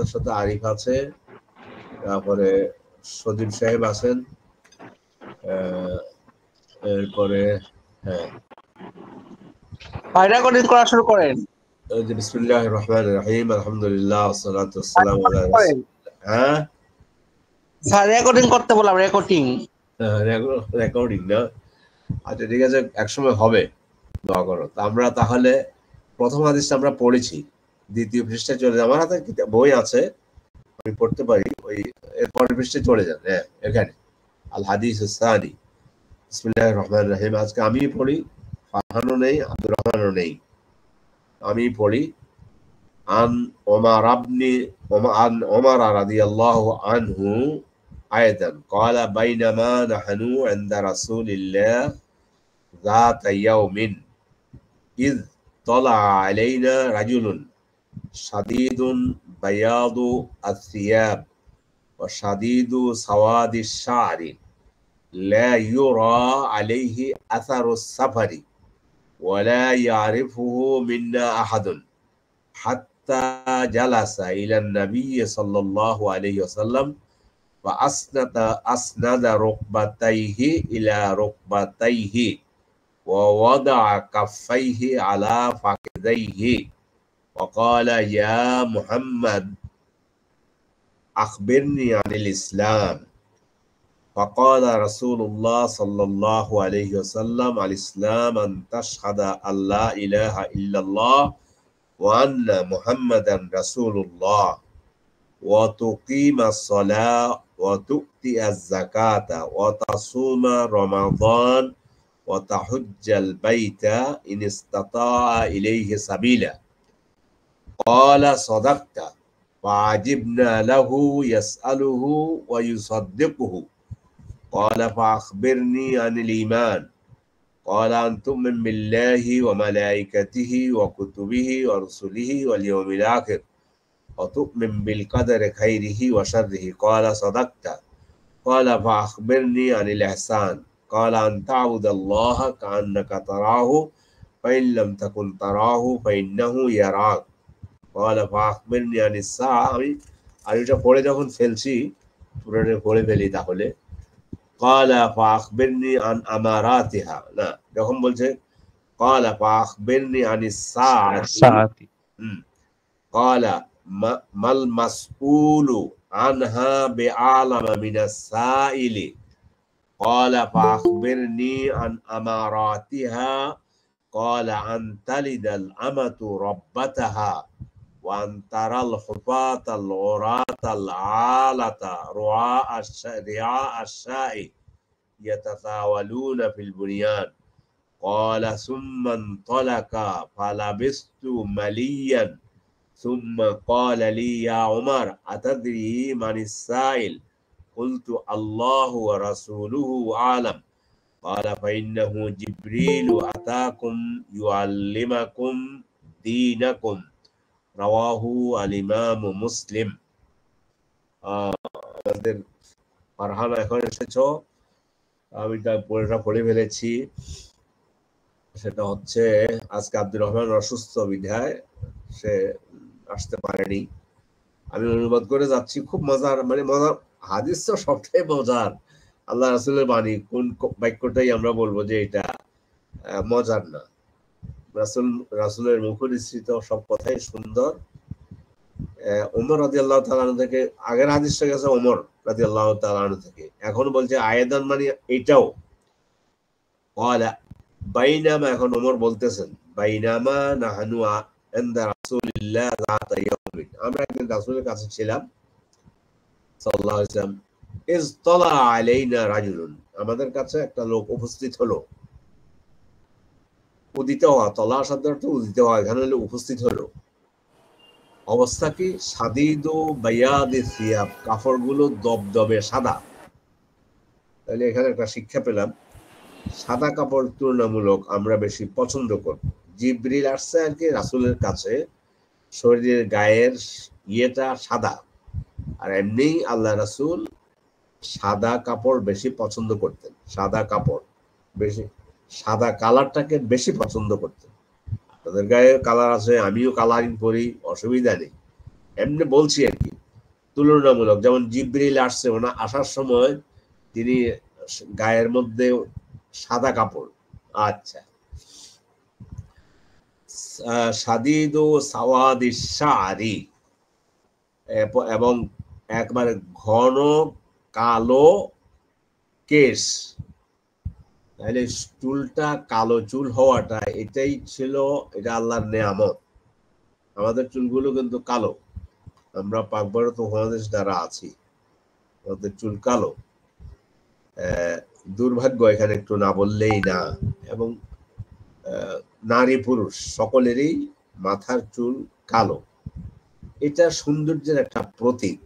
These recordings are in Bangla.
আপনার সাথে আরিফ আছে, তারপরে সজীব সাহেব আছেন, এরপরে হ্যাঁ রেকর্ডিং করা শুরু করেন। বিসমিল্লাহির রহমানির রহিম, আলহামদুলিল্লাহ ওয়াসসালাতু ওয়াসসালামু আলা রাসূলিল্লাহ। হ্যাঁ স্যার রেকর্ডিং করতে বললাম, রেকর্ডিং রেকর্ডিং না? আচ্ছা ঠিক আছে, একসময় হবে, দোয়া করো। আমরা তাহলে প্রথম হাদিসটা আমরা পড়েছি, দ্বিতীয় পৃষ্ঠায় চলে যান। আমার হাতে বই আছে, আমি পড়তে পারি। ওই এর পরের পৃষ্ঠায় চলে যান। হ্যাঁ এখানে আল হাদিস সানি, বিসমিল্লাহির রহমানির রহিম। আজকে আমি পড়ি, ফারহানও নেই, আব্দুর রহমানও নেই, আমি পড়ি। عن عمر رضي الله عنه أيضا قال بينما نحن عند رسول الله ذات يوم إذ طلع علينا رجل شديد بياض الثياب وشديد سواد الشعر لا يرى عليه أثر السفر ولا يعرفه منا أحد حتى جلس إلى النبي صلى الله عليه وسلم فأسند ركبتيه إلى ركبتيه ووضع كفيه على فخذيه وقال يا محمد أخبرني عن الإسلام. فقال رسول الله صلى الله عليه وسلم الإسلام أن تشهد أن لا إله إلا الله وأن محمدا رسول الله وتقيم الصلاة وتؤتي الزكاة وتصوم رمضان وتحج البيت إن استطاع إليه سبيلا. قال صدقت. فعجبنا له يسأله ويصدقه. قال فأخبرني عن الإيمان. قال أن تؤمن بالله وملائكته وكتبه ورسله واليوم الآخر وتؤمن بالقدر خيره وشره. قال صدقت. قال فأخبرني عن الإحسان. قال أن تعبد الله كأنك تراه فإن لم تكن تراه فإنه يراك. قال فأخبرني عن الساعة. আমি এটা পড়ে যখন ফেলছি, পুরোটা পড়ে ফেলি তাহলে। قال فأخبرني عن أماراتها. না, যখন বলছে قال فأخبرني عن الساعة. قال ما المسؤول عنها بأعلم من السائل. قال فأخبرني عن أماراتها. قال أن تلد الأمة ربتها وأن ترى الحفاة العراة العالة رعاء الشاء يتطاولون في البنيان. قال ثم انطلق فلبثت مليا ثم قال لي يا عمر أتدري من السائل؟ قلت الله ورسوله أعلم. قال فإنه جبريل أتاكم يعلمكم دينكم. রাওয়াহু আল ইমাম মুসলিম। আমাদের ফারহান এখন এসেছো, আমি পুরোটা পড়ে ফেলেছি। সেটা হচ্ছে আজকে আব্দুর রহমান অসুস্থ বিধায় সে আসতে পারেনি। আমি অনুবাদ করে যাচ্ছি। খুব মজার, মানে মজার হাদিস তো সবটাই মজার। আল্লাহ রাসূলের বাণী, কোন বাক্যটাই আমরা বলবো যে এটা মজার না? রাসূলের মুখনিসৃত সব কথাই সুন্দর। ওমর রাদিয়াল্লাহু তাআলা আনহু থেকে, আগের হাদিসটা গেছে ওমর রাদিয়াল্লাহু তাআলা আনহু থেকে, এখন বলছে আয়াদান মানে এটাও। ক্বালা বাইনামা, এখন ওমর বলতেছেন বাইনামা নাহনু ইনদা রাসূলিল্লাহ যাতা ইয়াউমিন, আমরা একদিন রাসূলের কাছে ছিলাম সাল্লাল্লাহু আলাইহি ওয়াসাল্লাম। ইজ তালা আলাইনা রাজুলুন, আমাদের কাছে একটা লোক উপস্থিত হলো। উদিত হওয়া, তলা শব্দটা উদিত হওয়া, এখানে হলো উপস্থিত হলো। অবস্থা কি? সাদিদু বায়াদি সিয়াব, কাপড়গুলো দবদবে সাদা। তাহলে এখানে একটা শিক্ষা পেলাম, সাদা কাপড় তুলনামূলক আমরা বেশি পছন্দ করব। জিবরিল আসছে আর কি রাসূলের কাছে, শরীরের গায়ের ইয়েটা সাদা, আর এমনি আল্লাহ রাসূল সাদা কাপড় বেশি পছন্দ করতেন। সাদা কাপড় বেশি, সাদা কালারটাকে বেশি পছন্দ করতেন। তাদের গায়ে কালার আছে, আমিও কালারিং করি, অসুবিধা নেই, এমনি বলছি আর কি। তুলনামূলক, যেমন জিবরিল আসছে, আসার সময় তিনি গায়ের মধ্যে সাদা কাপড়। আচ্ছা, সাদিদু সাওয়াদিস শারি, এবং একবারে ঘন কালো কেশ। তাহলে চুলটা কালো চুল হওয়াটা এটাই ছিল, এটা আল্লাহর নেয়ামত। আমাদের চুলগুলো কিন্তু কালো, আমরা পাক ভারত উপমহাদেশ যারা আছি আমাদের চুল কালো। দুর্ভাগ্য এখানে একটু না বললেই না। এবং নারী পুরুষ সকলেরই মাথার চুল কালো। এটা সৌন্দর্যের একটা প্রতীক।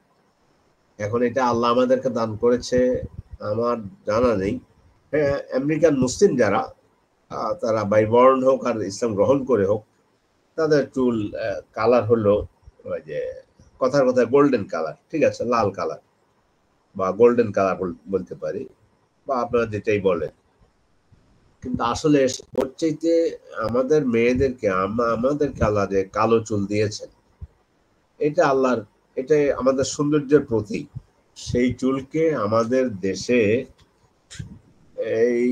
এখন এটা আল্লাহ আমাদেরকে দান করেছে, আমার জানা নেই। হ্যাঁ, আমেরিকান মুসলিম যারা, তারা বাইবর্ণ হোক আর ইসলাম গ্রহণ করে হোক, তাদের চুল কালার হলো ওই যে কথার কথায় গোল্ডেন কালার, ঠিক আছে, লাল কালার বা গোল্ডেন কালার বলতে পারি, বা আপনারা যেটাই বলেন। কিন্তু আসলে ওর চাইতে আমাদের মেয়েদেরকে, আমাদেরকে আল্লাহ যে কালো চুল দিয়েছেন, এটা আল্লাহর, এটা আমাদের সৌন্দর্যের প্রতীক। সেই চুলকে আমাদের দেশে এই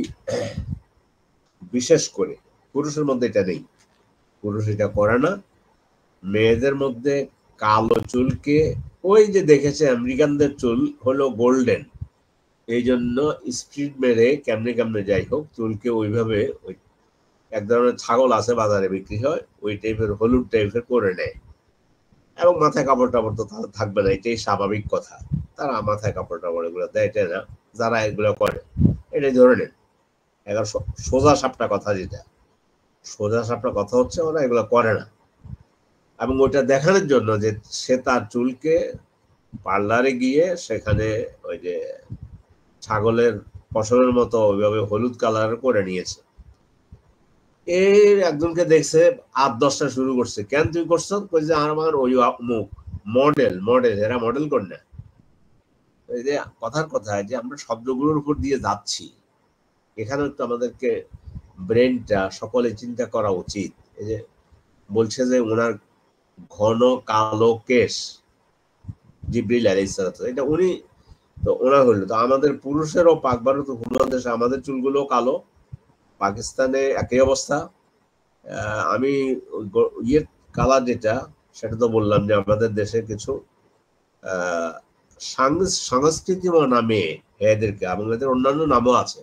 বিশেষ করে পুরুষের মধ্যে এটা নেই, পুরুষ এটা করে না। মেয়েদের মধ্যে কালো চুলকে, ওই যে দেখেছে আমেরিকানদের চুল হলো গোল্ডেন, এই জন্য স্পিড মেরে কেমনে কেমনে যাই হোক চুলকে ওইভাবে, ওই এক ধরনের ছাগল আছে বাজারে বিক্রি হয়, ওই টাইপের হলুদ টাইপের করে নেয়। এবং মাথায় কাপড় টাপড় তো থাকবে না, এটাই স্বাভাবিক কথা। তারা মাথায় কাপড় টাপড় এগুলো দেয়, এটা না, যারা এগুলো করে এটাই ধরে নেন। এবার সোজা সাপটা কথা, যেটা সোজা সাপটা কথা হচ্ছে, ওরা এগুলো করে না। এবং ওইটা দেখানোর জন্য যে সে তার চুলকে পার্লারে গিয়ে সেখানে ওই যে ছাগলের পশমের মতো ওইভাবে হলুদ কালার করে নিয়েছে। এর একজনকে দেখছে 8-10টা শুরু করছে, কেন তুই করছো? কইছে আমার ওই মুখ মডেল এরা মডেল করে না। এই যে কথার কথা যে আমরা শব্দগুলোর উপর দিয়ে যাচ্ছি, এখানে তো আমাদেরকে ব্রেনটা সকলে চিন্তা করা উচিত। এই যে বলছে যে ওনার ঘন কালো কেশ, জিবরিল আলাইহিস সালাম, এটা উনি তো ওনার হলো। তো আমাদের পুরুষেরও পাক ভারত উপমহাদেশে আমাদের চুলগুলো কালো, পাকিস্তানে একই অবস্থা। আমি ইয়ের কালার যেটা, সেটা তো বললাম যে আমাদের দেশে কিছু সংস্কৃতি নামে এদেরকে, এবং এদের অন্যান্য নামও আছে,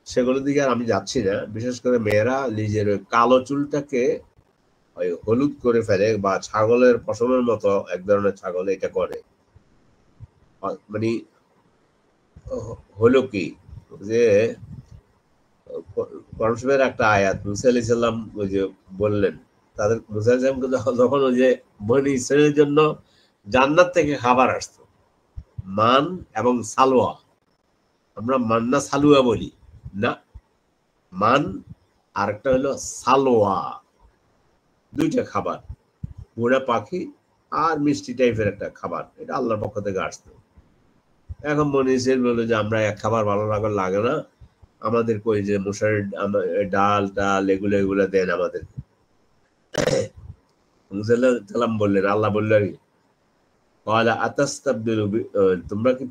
সেগুলোর দিকে আর আমি যাচ্ছি না। বিশেষ করে মেয়েরা নিজের কালো চুলটাকে ওই হলুদ করে ফেলে, বা ছাগলের পশমের মতো এক ধরনের ছাগল এটা করে। মানে হলো কি যে কোরআনের একটা আয়াত, মুসা আলাইহিস সালাম ওই যে বললেন, তাদের মুসা আলাইহিস সালামকে যখন ওই যে বনি ইসরাইলের জন্য জান্নাত থেকে খাবার আসতো, মান এবং সালোয়া, আমরা মান্না সালুয়া বলি না, মান আর একটা হলো সালোয়া, দুইটা খাবার, ঘোড়া পাখি আর মিষ্টি টাইপের একটা খাবার, এটা আল্লাহর পক্ষ থেকে আসতো। এখন বনি ইসরাইল বললো যে আমরা এক খাবার ভালো লাগে না, আমাদের কই যে মশার ডাল এগুলো দেন আমাদের। বললেন, আল্লাহ বললেন, তোমরা কি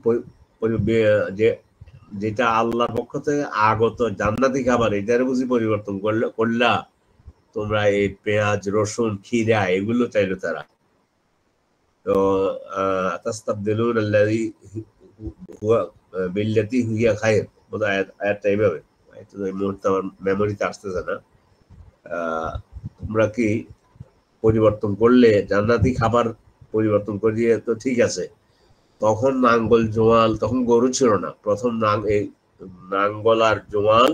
যেটা আল্লাহর পক্ষ থেকে আগত জান্নাতি খাবার এটার বুঝি পরিবর্তন করলা? তোমরা এই পেঁয়াজ রসুন খিরা এগুলো চাইলো তারা। তো আতাস্তাবদিলুন আল্লাযী হুয়া বিল্লাতী হিয়া খায়র, বোধহয় আয়াতটা এইভাবে, এই মুহূর্তে আমার মেমোরিতে আসতেছে না। তোমরা কি পরিবর্তন করলে জান্নাতি খাবার পরিবর্তন করিয়ে? তো ঠিক আছে, তখন নাঙ্গল জোয়াল, তখন গরু ছিল না, প্রথম নাঙ্গল আর জোয়াল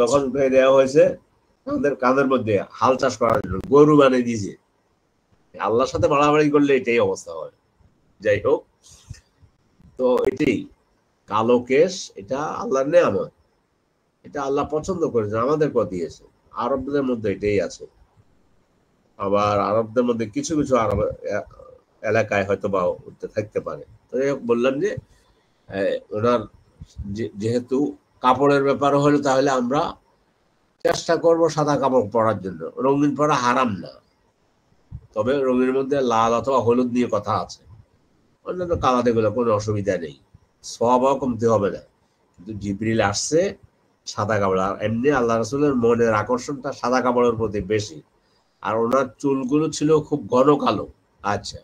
তখন দেওয়া হয়েছে আমাদের কাঁধের মধ্যে হাল চাষ করার জন্য, গরু বানিয়ে দিয়েছে। আল্লাহর সাথে বাড়াবাড়ি করলে এটাই অবস্থা হয়। যাই হোক, তো এটাই কালো কেশ, এটা আল্লাহর নেয়ামত, এটা আল্লাহ পছন্দ করেছেন, আমাদেরকেও দিয়েছে। আরবদের মধ্যে এটাই আছে। আবার আরবদের মধ্যে কিছু কিছু আরব এলাকায় হয়তো বা থাকতে পারে। তো বললাম যে ওনার যেহেতু কাপড়ের ব্যাপার হলো, তাহলে আমরা চেষ্টা করব সাদা কাপড় পরার জন্য, রঙিন পরা হারাম না। তবে রঙের মধ্যে লাল অথবা হলুদ নিয়ে কথা আছে, অন্যান্য কালার এগুলো কোনো অসুবিধা নেই, সওয়াবও কমতে হবে না। কিন্তু জিবরিল আসছে সাদা কাপড়, আর এমনি আল্লাহ রাসূলের মনের আকর্ষণটা সাদা কাপড়ের প্রতি বেশি, আর ওনার চুলগুলো ছিল খুব ঘন কালো। আচ্ছা,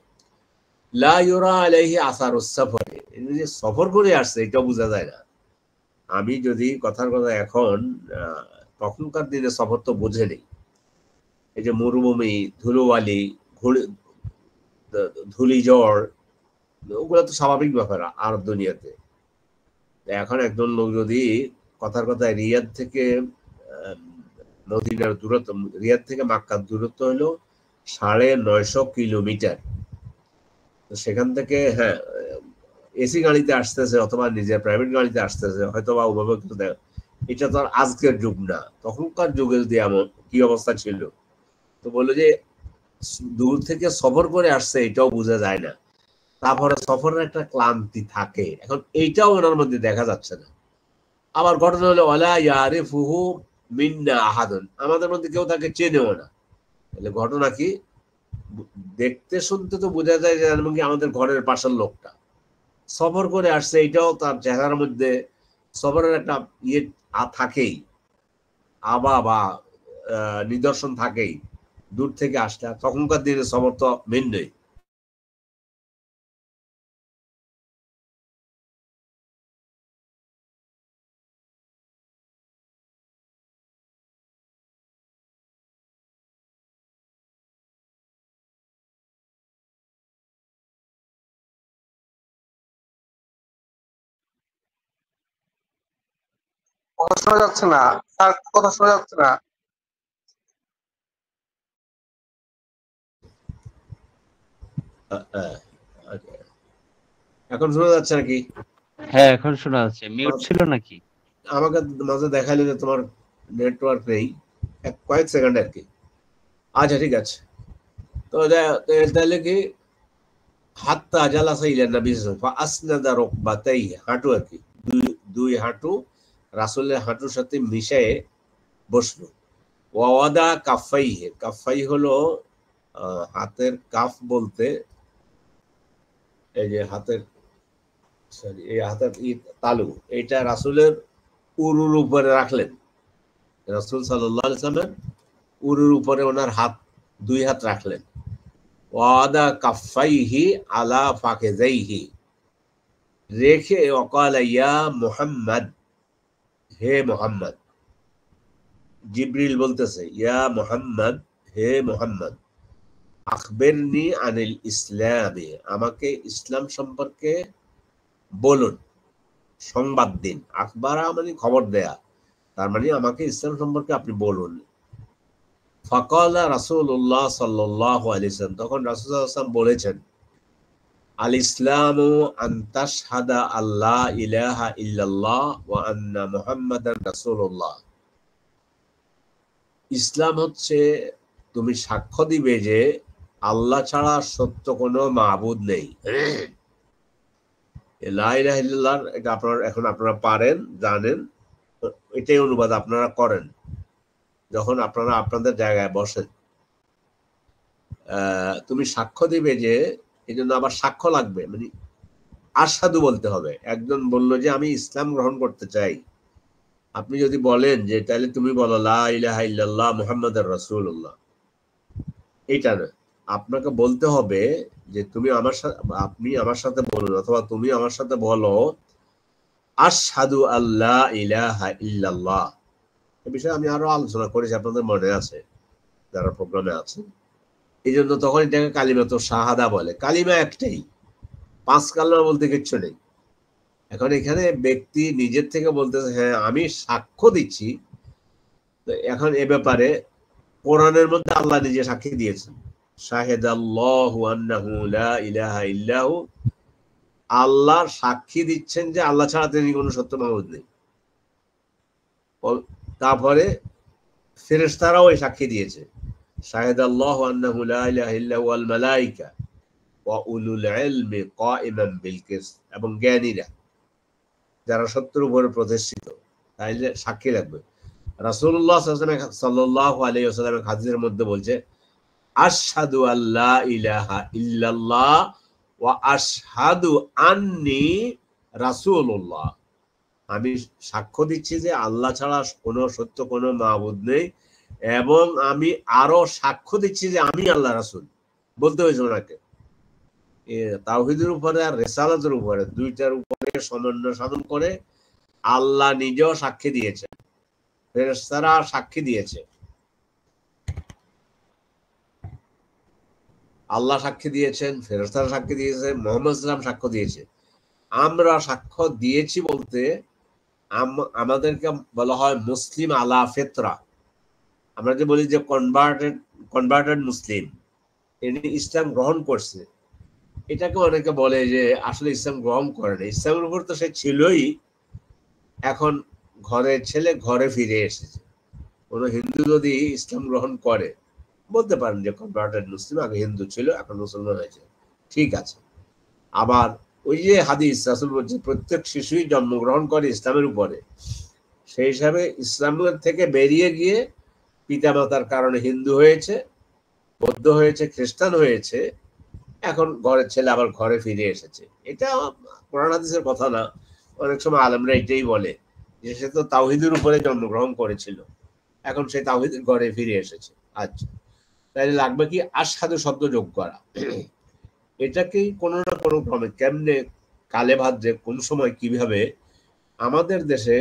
লা ইউরা আলাইহি আসারুস সফরে, যে সফর করে আসছে এটাও বোঝা যায় না। আমি যদি কথার কথা এখন তখনকার দিনে সফর তো বোঝে নেই, এই যে মরুভূমি, ধুলোবালি, ধুলি ঝড়, ওগুলো তো স্বাভাবিক ব্যাপার আরব দুনিয়াতে। এখন একজন লোক যদি কথার কথায় রিয়াদ থেকে মদিনার দূরত্ব, রিয়াদ থেকে মাক্কার দূরত্ব হলো 950 কিলোমিটার, তো সেখান থেকে হ্যাঁ এসি গাড়িতে আসতেছে অথবা নিজের প্রাইভেট গাড়িতে আসতেছে হয়তো বা ওভাবে কিছু দেয়, এটা তো আর আজকের যুগ না, তখনকার যুগে যদি এমন কি অবস্থা ছিল। তো বললো যে দূর থেকে সফর করে আসছে এটাও বোঝা যায় না, তারপরে সফরের একটা ক্লান্তি থাকে, এখন এইটাও ওনার মধ্যে দেখা যাচ্ছে না। আবার ঘটনা হলো ওয়ালা ইয়ারিফুহু মিন্না আহাদুন, আমাদের মধ্যে কেউ তাকে চেনেও না। তাহলে ঘটনা কি, দেখতে শুনতে তো বোঝা যায় যে আমাদের ঘরের পাশের লোকটা সফর করে আসছে, এটাও তার চেহারার মধ্যে সফরের একটা ইয়ে থাকেই, বা নিদর্শন থাকেই দূর থেকে আসলে। তখনকার দিনে সফর তো ভিন্নই। কথা শোনা যাচ্ছে না স্যার, কথা শোনা যাচ্ছে না। এখন শোনা যাচ্ছে নাকি? হ্যাঁ, এখন শোনা যাচ্ছে। মিউট ছিল নাকি? আমাকে মাঝে দেখাইলো যে তোমার নেটওয়ার্ক নেই, কয়েক সেকেন্ড আর কি। আচ্ছা ঠিক আছে, তো তাহলে কি হাত্তা জালাসা ইলা নবী সাল্লাল্লাহু আলাইহি ওয়াসাল্লাম ফাসনাদা রুকবাতাইহি, হাঁটু আর কি, দুই হাঁটু রাসূলের হাঁটুর সাথে মিশিয়ে বসলো। ওয়াদা কাফাইহি, কাফাই হলো হাতের কাফ বলতে এই যে হাতের, সরি এই হাতের তালু, এটা রাসূলের উরুর উপরে রাখলেন। রাসূল সাল্লাল্লাহু আলাইহি ওয়াসাল্লামের উরুর উপরে ওনার হাত, দুই হাত রাখলেন। ওয়াদা কাফাইহি আলা ফাকিজাইহি, রেখে ওয়াকাল ইয়া মুহাম্মদ, হে মুহাম্মদ। জিবরিল বলতেছে ইয়া মুহাম্মদ, হে মুহাম্মদ, আখবিরনি আনিল ইসলামে, আমাকে ইসলাম সম্পর্কে বলুন, সংবাদ দিন। আখবারা মানে খবর দেয়া, তার মানে আমাকে ইসলাম সম্পর্কে আপনি বলুন। ফাকালা রাসূলুল্লাহ সাল্লাল্লাহু আলাইহি ওয়াসাল্লাম, তখন রাসূল সাল্লাল্লাহু আলাইহি ওয়াসাল্লাম বলেছেন, আল ইসলামু আন তাশহাদা আল্লা ইলাহা ইল্লাল্লাহ ওয়া আন্না মুহাম্মাদান রাসূলুল্লাহ, ইসলাম হচ্ছে তুমি সাক্ষ্য দিবে যে আল্লাহ ছাড়া সত্য কোনো মাবুদ নেই। লা ইলাহা ইল্লাল্লাহ, এটা আপনারা এখন আপনারা পারেন, জানেন, এটাই অনুবাদ আপনারা করেন যখন আপনারা আপনাদের জায়গায় বসেন। তুমি সাক্ষ্য দিবে যে, এই জন্য আবার সাক্ষ্য লাগবে, মানে আশহাদু বলতে হবে। একজন বলল যে আমি ইসলাম গ্রহণ করতে চাই, আপনি যদি বলেন যে তাহলে তুমি বলো লা ইলাহা ইল্লাল্লাহ মুহাম্মাদুর রাসূলুল্লাহ, এটা না, আপনাকে বলতে হবে যে তুমি আমার সাথে, আপনি আমার সাথে বলুন অথবা তুমি আমার সাথে বলো আশহাদু আল্লা ইলাহা ইল্লাল্লাহ। এই বিষয়ে আমি আরো আলোচনা করেছি, আপনাদের মনে আছে যারা প্রোগ্রামে আছে। এই জন্য তখন এটাকে কালিমাতু শাহাদা বলে। কালিমা একটাই, 5 কালিমা বলতে কিচ্ছু নেই। এখন এখানে ব্যক্তি নিজের থেকে বলতেছে হ্যাঁ আমি সাক্ষ্য দিচ্ছি, তো এখন এ ব্যাপারে কোরআনের মধ্যে আল্লাহ নিজে সাক্ষী দিয়েছেন, শাহিদাল্লাহু আন্নাহু লা ইলাহা ইল্লাহু, আল্লাহ সাক্ষী দিচ্ছেন যে আল্লাহ ছাড়া তিনি কোনো সত্য মাবুদ নেই। তারপরে ফেরেশতারাও এই সাক্ষী দিয়েছে, শাহিদাল্লাহু আন্নাহু লা ইলাহা ইল্লাহু ওয়াল মালায়েকা ওয়া উলুল ইলমি কাইমান বিল কিসত, এবং জ্ঞানীরা যারা সত্যের উপরে প্রতিষ্ঠিত, তাইলে সাক্ষী লাগবে। রাসূলুল্লাহ সাল্লাল্লাহু আলাইহি ওয়াসাল্লাম হাদিসের মধ্যে বলছে আশহাদু আল্লা ইলাহা ইল্লাল্লাহ ওয়া আশহাদু আন্নী রাসূলুল্লাহ, আমি সাক্ষ্য দিচ্ছি যে আল্লাহ ছাড়া কোনো সত্য কোনো মাবুদ নেই, এবং আমি আরো সাক্ষ্য দিচ্ছি যে আমি আল্লাহ রাসূল। বলতে হয়েছে ওনাকে তাওহীদের উপরে আর রিসালাতের উপরে, দুইটার উপরে সমন্বয় সাধন করে আল্লাহ নিজেও সাক্ষী দিয়েছেন, ফেরেশতারা সাক্ষী দিয়েছে, আল্লাহ সাক্ষী দিয়েছেন, ফেরেশতারা সাক্ষী দিয়েছেন, মুহাম্মদ সাল্লাল্লাহু আলাইহি ওয়াসাল্লাম সাক্ষ্য দিয়েছে। আমরা সাক্ষ্য দিয়েছি বলতে আমাদেরকে বলা হয় মুসলিম আলা ফিতরা। আমরা যে বলি যে কনভার্টেড মুসলিম, এটি ইসলাম গ্রহণ করছে, এটাকে অনেকে বলে যে আসলে ইসলাম গ্রহণ করে না, ইসলামের উপর তো সে ছিলই, এখন ঘরের ছেলে ঘরে ফিরে এসেছে। কোনো হিন্দু যদি ইসলাম গ্রহণ করে বলতে পারেন যে কনভার্টেড মুসলিম, আগে হিন্দু ছিল এখন মুসলমান হয়েছে, ঠিক আছে। আবার ওই যে হাদিস রাসূল বলছে প্রত্যেক শিশুই জন্মগ্রহণ করে ইসলামের উপরে, সেই হিসাবে ইসলামের থেকে বেরিয়ে গিয়ে পিতামাতার কারণে হিন্দু হয়েছে, বৌদ্ধ হয়েছে, খ্রিস্টান হয়েছে, এখন ঘরের ছেলে আবার ঘরে ফিরে এসেছে। এটা কোরআন হাদিসের কথা না, অনেক সময় আলেমরা এটাই বলে যে সে তো তাওহীদের উপরে জন্মগ্রহণ করেছিল, এখন সে তাওহীদের ঘরে ফিরে এসেছে। আচ্ছা, তাহলে লাগবে কি আশহাদু শব্দ যোগ করা, এটাকেই কোনো না কোনো ক্রমে কেমনে কালে ভাদ্রে কোন সময় কিভাবে আমাদের দেশে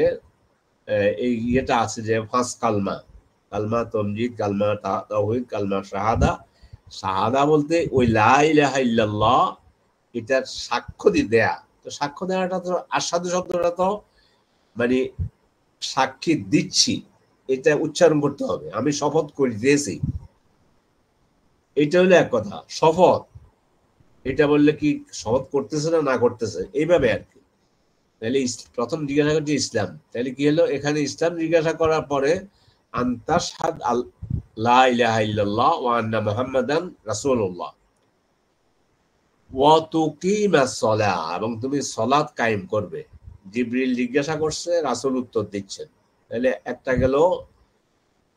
এই ইয়েটা আছে যে পাঁচ কালমা, কালমা তমজিদ, কালমা তাওহীদ, কালমা শাহাদা। শাহাদা বলতে ওই লা ইলাহা ইল্লাল্লাহ এটার সাক্ষ্য দেয়া, তো সাক্ষ্য দেওয়াটা তো আশহাদু শব্দটা তো মানে সাক্ষী দিচ্ছি, এটা উচ্চারণ করতে হবে, আমি শপথ করিতেছি, এটা হলো এক কথা। শপথ এটা বললে কি শপথ করতেছে না না করতেছে এইভাবে আর কি। তাহলে প্রথম জিজ্ঞাসা করছে ইসলাম, তাহলে কি হলো এখানে ইসলাম জিজ্ঞাসা করার পরে আনতাশহাদ লা ইলাহা ইল্লাল্লাহ ওয়া আন্না মুহাম্মাদান রাসূলুল্লাহ ওয়া তুকিমাস সালাহ, এবং তুমি সালাত কায়েম করবে। জিবরিল জিজ্ঞাসা করছে, রাসূল উত্তর দিচ্ছেন। তাহলে একটা গেল,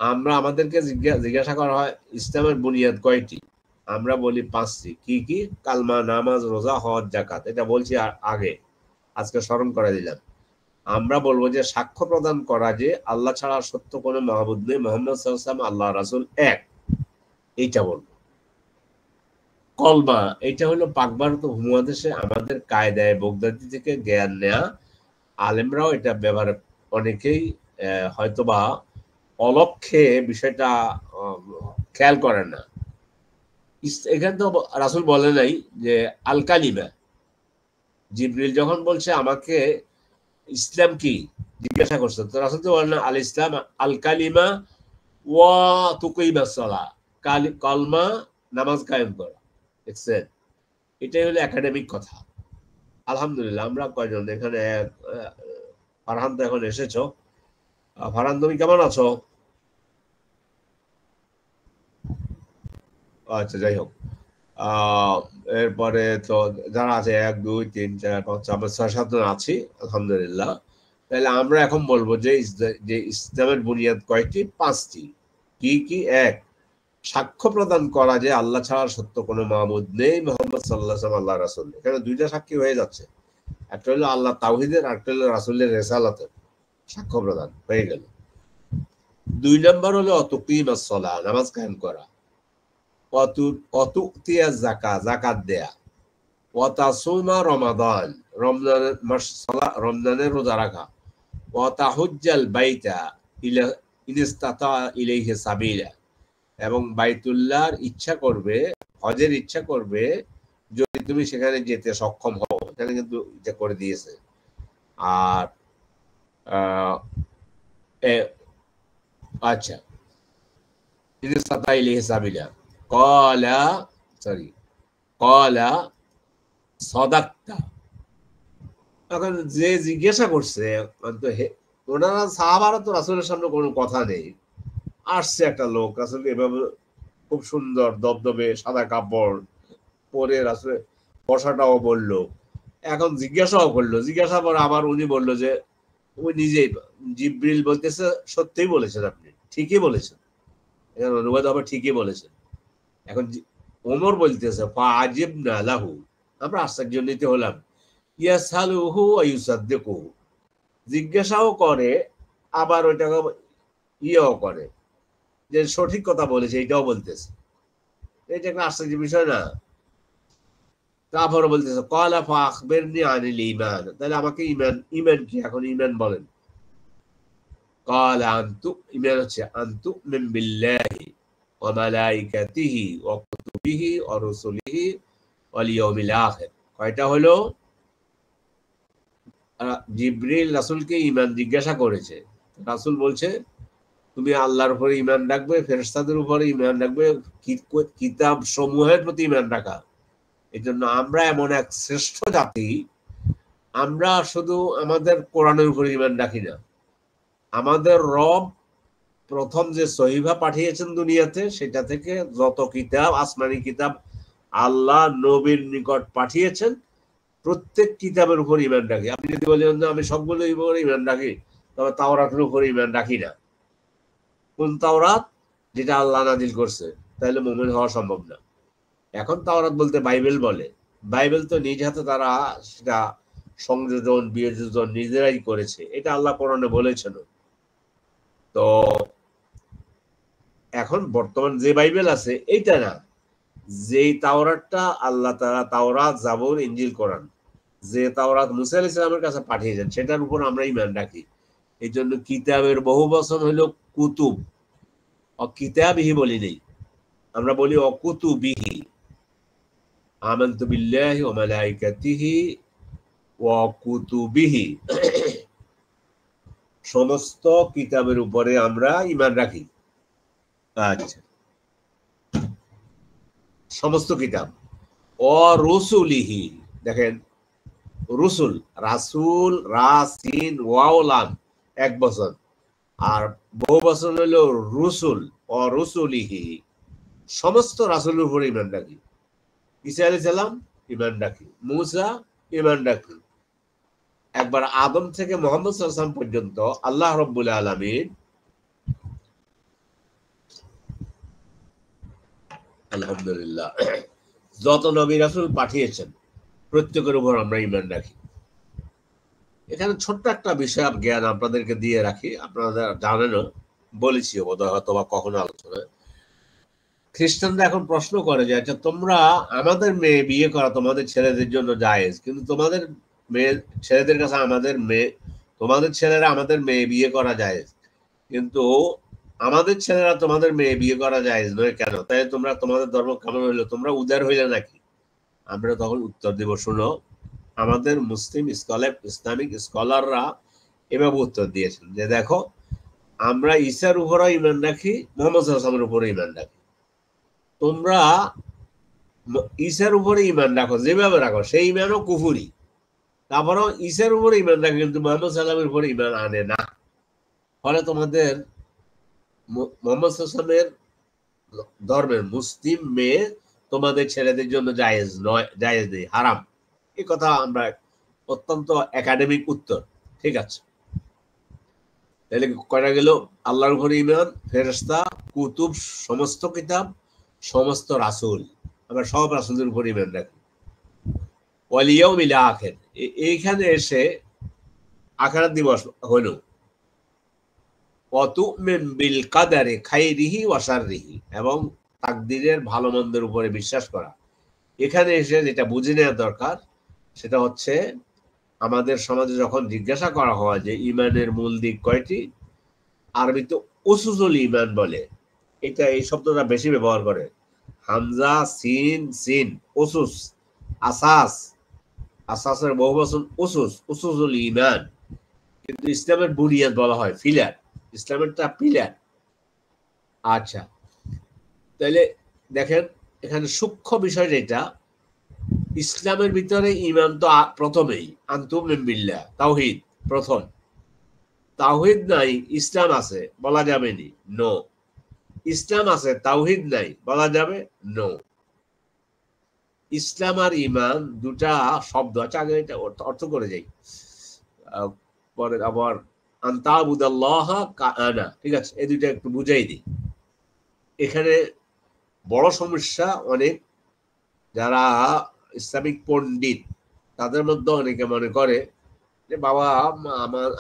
আমরা আমাদেরকে জিজ্ঞাসা করা হয় ইসলামের বুনিয়াদ কয়টি, আমরা বলি পাঁচটি। কি কি? কালমা, নামাজ, রোজা, হজ, যাকাত। এটা বলছি আগে, আজকে স্মরণ করে দিলাম। আমরা বলবো যে সাক্ষ্য প্রদান করা যে আল্লাহ ছাড়া সত্য কোনো মাহবুদ নেই, মুহাম্মদ সাল্লাল্লাহু আলাইহি ওয়াসাল্লাম আল্লাহ রাসূল এক, এইটা বলবো। কলমা, এটা হলো পাক ভারত উপমহাদেশে আমাদের কায়দায় বগদাদি থেকে জ্ঞান নেয়া, আলেমরাও এটা ব্যবহার, অনেকেই হয়তোবা অলক্ষে বিষয়টা খেয়াল করে না। এখানে তো রাসূল বলে নাই যে আল কালিমা। জিবরিল যখন বলছে আমাকে ইসলাম কি জিজ্ঞাসা করছে, তো রাসূল তো বলেন না আল ইসলাম আল কালিমা ওয়া তুকিমাস সালাহ, কলমা নামাজ কায়েম করা। দেখছেন, এটাই হলো একাডেমিক কথা। আলহামদুলিল্লাহ, আমরা কয়জন এখানে, ফারহান তো এখন এসেছো। ফারহান তুমি কেমন আছো? আচ্ছা, যাই হোক, এরপরে তো যারা আছে 1 2 3 4 5 আমরা 6 7 জন আছি, আলহামদুলিল্লাহ। তাহলে আমরা এখন বলবো যে ইসলামের বুনিয়াদ কয়টি? পাঁচটি। কি কি? এক, সাক্ষ্য প্রদান করা যে আল্লাহ ছাড়া সত্য কোনো মাবুদ নেই, মুহাম্মদ সাল্লাল্লাহু আলাইহি ওয়াসাল্লাম আল্লাহ রাসূল। এখানে দুইটা সাক্ষী হয়ে যাচ্ছে, একটা হলো আল্লাহ তাওহীদের, আরেকটা হলো রাসূলের রিসালাতের সাক্ষ্য প্রদান হয়ে গেল। 2 নম্বর হলো তুকিমাস সালাহ, নামাজ কায়েম করা। অতুতিয়া যাকাত, যাকাত দেয়া। ওয়াতাসুমা রমাদান, রমজানের মাস, রমজানের রোজা রাখা। ওয়াতাহুজ্জাল বাইতা ইন ইসতাতা ইলাইহি সাবিলা, এবং বাইতুল্লাহর ইচ্ছা করবে, হজের ইচ্ছা করবে যদি তুমি সেখানে যেতে সক্ষম হও। এখানে কিন্তু এটা করে দিয়েছে। আর আচ্ছা, ইন ইসতাতা ইলাইহি সাবিলা ক্বালা, সরি ক্বালা সাদাক্তা। এখন যে জিজ্ঞাসা করছে, ওনারা সাহাবারা তো রাসূলের সামনে কোনো কথা নেই, আসছে একটা লোক, রাসূলকে এভাবে খুব সুন্দর দবদবে সাদা কাপড় পরে রাসূলের বসাটাও বললো, এখন জিজ্ঞাসাও করলো, জিজ্ঞাসা পরে আবার উনি বললো যে উনি নিজেই, জিবরিল বলতেছে সত্যিই বলেছেন, আপনি ঠিকই বলেছেন, এখানে অনুবাদ আবার ঠিকই বলেছেন। এখন ওমর বলতেছে ফাআজিবনা লাহু, আমরা আশ্চর্যান্বিত হলাম, ইয়াসালুহু ওয়া ইউসাদ্দিকুহু, জিজ্ঞাসাও করে আবার ওইটাকে ইয়েও করে, যে সঠিক কথা বলেছে এটাও বলতেছে। এটা একটা আশ্চর্য বিষয় না? তারপরে বলতেছে ক্বালা ফাআখবিরনি আনিল ঈমান, তাহলে আমাকে ঈমান, ঈমান কি, এখন ঈমান বলেন। ক্বালা আনতু, ঈমান হচ্ছে আনতু মিন বিল্লাহি ওয়া মালাইকাতিহি ওয়া কুতুবিহি ওয়া রুসুলিহি ওয়াল ইয়াউমিল আখির। কয়টা হলো? জিবরিল রাসূলকে ঈমান জিজ্ঞাসা করেছে, রাসূল বলছে তুমি আল্লাহর উপরে ঈমান রাখবে, ফেরেশতাদের উপরে ঈমান রাখবে, কিতাব সমূহের প্রতি ঈমান রাখা। এই জন্য আমরা এমন এক শ্রেষ্ঠ জাতি, আমরা শুধু আমাদের কোরআনের উপরে ঈমান রাখি না, আমাদের রব প্রথম যে সহিফা পাঠিয়েছেন দুনিয়াতে, সেটা থেকে যত কিতাব, আসমানি কিতাব আল্লাহ নবীর নিকট পাঠিয়েছেন, প্রত্যেক কিতাবের উপর ঈমান রাখি। আপনি যদি বলেন না আমি সবগুলো উপরে ঈমান রাখি, তবে তাওরাতের উপরে ঈমান রাখি না। কোন তাওরাত? যেটা আল্লাহ নাজিল করছে, তাহলে মুমিন হওয়া সম্ভব না। এখন তাওরাত বলতে বাইবেল বলে, বাইবেল তো নিজ হাতে তারা সেটা সংযোজন বিয়োজন নিজেরাই করেছে, এটা আল্লাহ কোরআনে বলেছেন। তো এখন বর্তমান যে বাইবেল আছে এইটা না, যেই তাওরাতটা আল্লাহ তাআলা তাওরাত, জাবুর, ইনজিল, কোরআন, যে তাওরাত মুসা আলাইহিস সালামের কাছে পাঠিয়েছেন, সেটার উপর আমরা ঈমান রাখি। এই জন্য কিতাবের বহু বচন হলো কুতুব, কিতাবিহি বলি নেই, আমরা বলি অকুতুবিহি। আমানতু বিল্লাহি ওয়া মালাইকাতিহি ওয়া কুতুবিহি, সমস্ত কিতাবের উপরে আমরা ঈমান রাখি। আচ্ছা, সমস্ত কিতাব। ও রুসুলিহি, দেখেন রুসুল, রাসুল, রাসিন ওয়াও লাম এক বচন, আর বহু বচন হলো রুসুল ও রুসুলিহি, সমস্ত রাসূলের উপর ঈমান রাখি। ঈসা আলাইহিস সালাম ঈমান রাখি, মূসা ঈমান রাখি। একবার আদম থেকে মুহাম্মদ সাল্লাল্লাহু আলাইহি ওয়াসাল্লাম পর্যন্ত আল্লাহ রাব্বুল আলামিন, আলহামদুলিল্লাহ, যত নবী রাসূল পাঠিয়েছেন প্রত্যেকের উপর আমরা ঈমান রাখি। এখানে ছোট্ট একটা বিষয় জ্ঞান আপনাদেরকে দিয়ে রাখি, আপনারা জানেনও, বলেছি বোধহয় হয়তো বা কখনো আলোচনায়। খ্রিস্টানরা এখন প্রশ্ন করে যে আচ্ছা তোমরা, আমাদের মেয়ে বিয়ে করা তোমাদের ছেলেদের জন্য জায়েজ, কিন্তু তোমাদের মেয়ে ছেলেদের কাছে আমাদের মেয়ে, তোমাদের ছেলেরা আমাদের মেয়ে বিয়ে করা জায়েজ, কিন্তু আমাদের ছেলেরা তোমাদের মেয়ে বিয়ে করা জায়েজ নয় কেন? তাই তোমরা, তোমাদের ধর্ম কেমন হইলো, তোমরা উদার হইলে নাকি? আমরা তখন উত্তর দেব, শুনো, আমাদের মুসলিম স্কলার, ইসলামিক স্কলাররা এভাবে উত্তর দিয়েছেন যে দেখো, আমরা ঈসার উপরও ঈমান রাখি, মুহাম্মদ সাল্লাল্লাহু আলাইহি ওয়াসাল্লামের উপরে ঈমান রাখি। তোমরা ঈসার উপরে ঈমান রাখো, যেভাবে রাখো সেই ঈমানও কুফরি, তারপরেও ঈসার উপরে ঈমান রাখে, কিন্তু মুহাম্মদ সাল্লাল্লাহু আলাইহি ওয়াসাল্লামের উপরে ঈমান আনে না। ফলে তোমাদের মুহাম্মদ সাল্লাল্লাহু আলাইহি ওয়াসাল্লামের ধর্মের মুসলিম মেয়ে তোমাদের ছেলেদের জন্য জায়েজ নয়, জায়েজ নেই, হারাম। এই কথা আমরা অত্যন্ত একাডেমিক উত্তর, ঠিক আছে? তাহলে কয়টা গেল? আল্লাহর উপরে ঈমান, ফেরেশতা, কুতুব, সমস্ত কিতাব, সমস্ত রাসূল, আমরা সব রাসূলদের উপরে ঈমান রাখি। ওয়াল ইয়াউমিল আখির, এইখানে এসে আখিরাত দিবস হলো ওয়া তুমিন বিল কাদারি খাইরিহি ওয়া শাররিহি, এবং তাকদীরের ভালো মন্দের উপরে বিশ্বাস করা। এখানে এসে যেটা বুঝে নেওয়া দরকার সেটা হচ্ছে, আমাদের সমাজে যখন জিজ্ঞাসা করা হয় যে ঈমানের মূল দিক কয়টি, আরবিতে উসুসুল ঈমান বলে, এটা এই শব্দটা বেশি ব্যবহার করে, হামজা সিন সিন, উসুস, আসাস, আসাসের বহু বচন উসুস, উসুসুল ঈমান। কিন্তু ইসলামের বুনিয়াদ বলা হয় পিলার, ইসলামেরটা পিলার। আচ্ছা, তাহলে দেখেন এখানে সূক্ষ্ম বিষয় যেটা, ইসলামের ভিতরে ঈমান তো প্রথমেই, আনতুম বিল্লাহ, তাওহীদ প্রথম। তাওহীদ নাই ইসলাম আছে বলা যাবে নি, নো। ইসলাম আছে তাওহীদ নাই বলা যাবে, নো। ইসলাম আর ঈমান দুটা শব্দ, আচ্ছা আগে এটা অর্থ করে যাই, পরে আবার আনতাবুদাল্লাহ কাআনা, ঠিক আছে? এই দুইটা একটু বুঝাই দিই। এখানে বড় সমস্যা। অনেক যারা ইসলামিক পণ্ডিত তাদের মধ্যে অনেকে মনে করে যে বাবা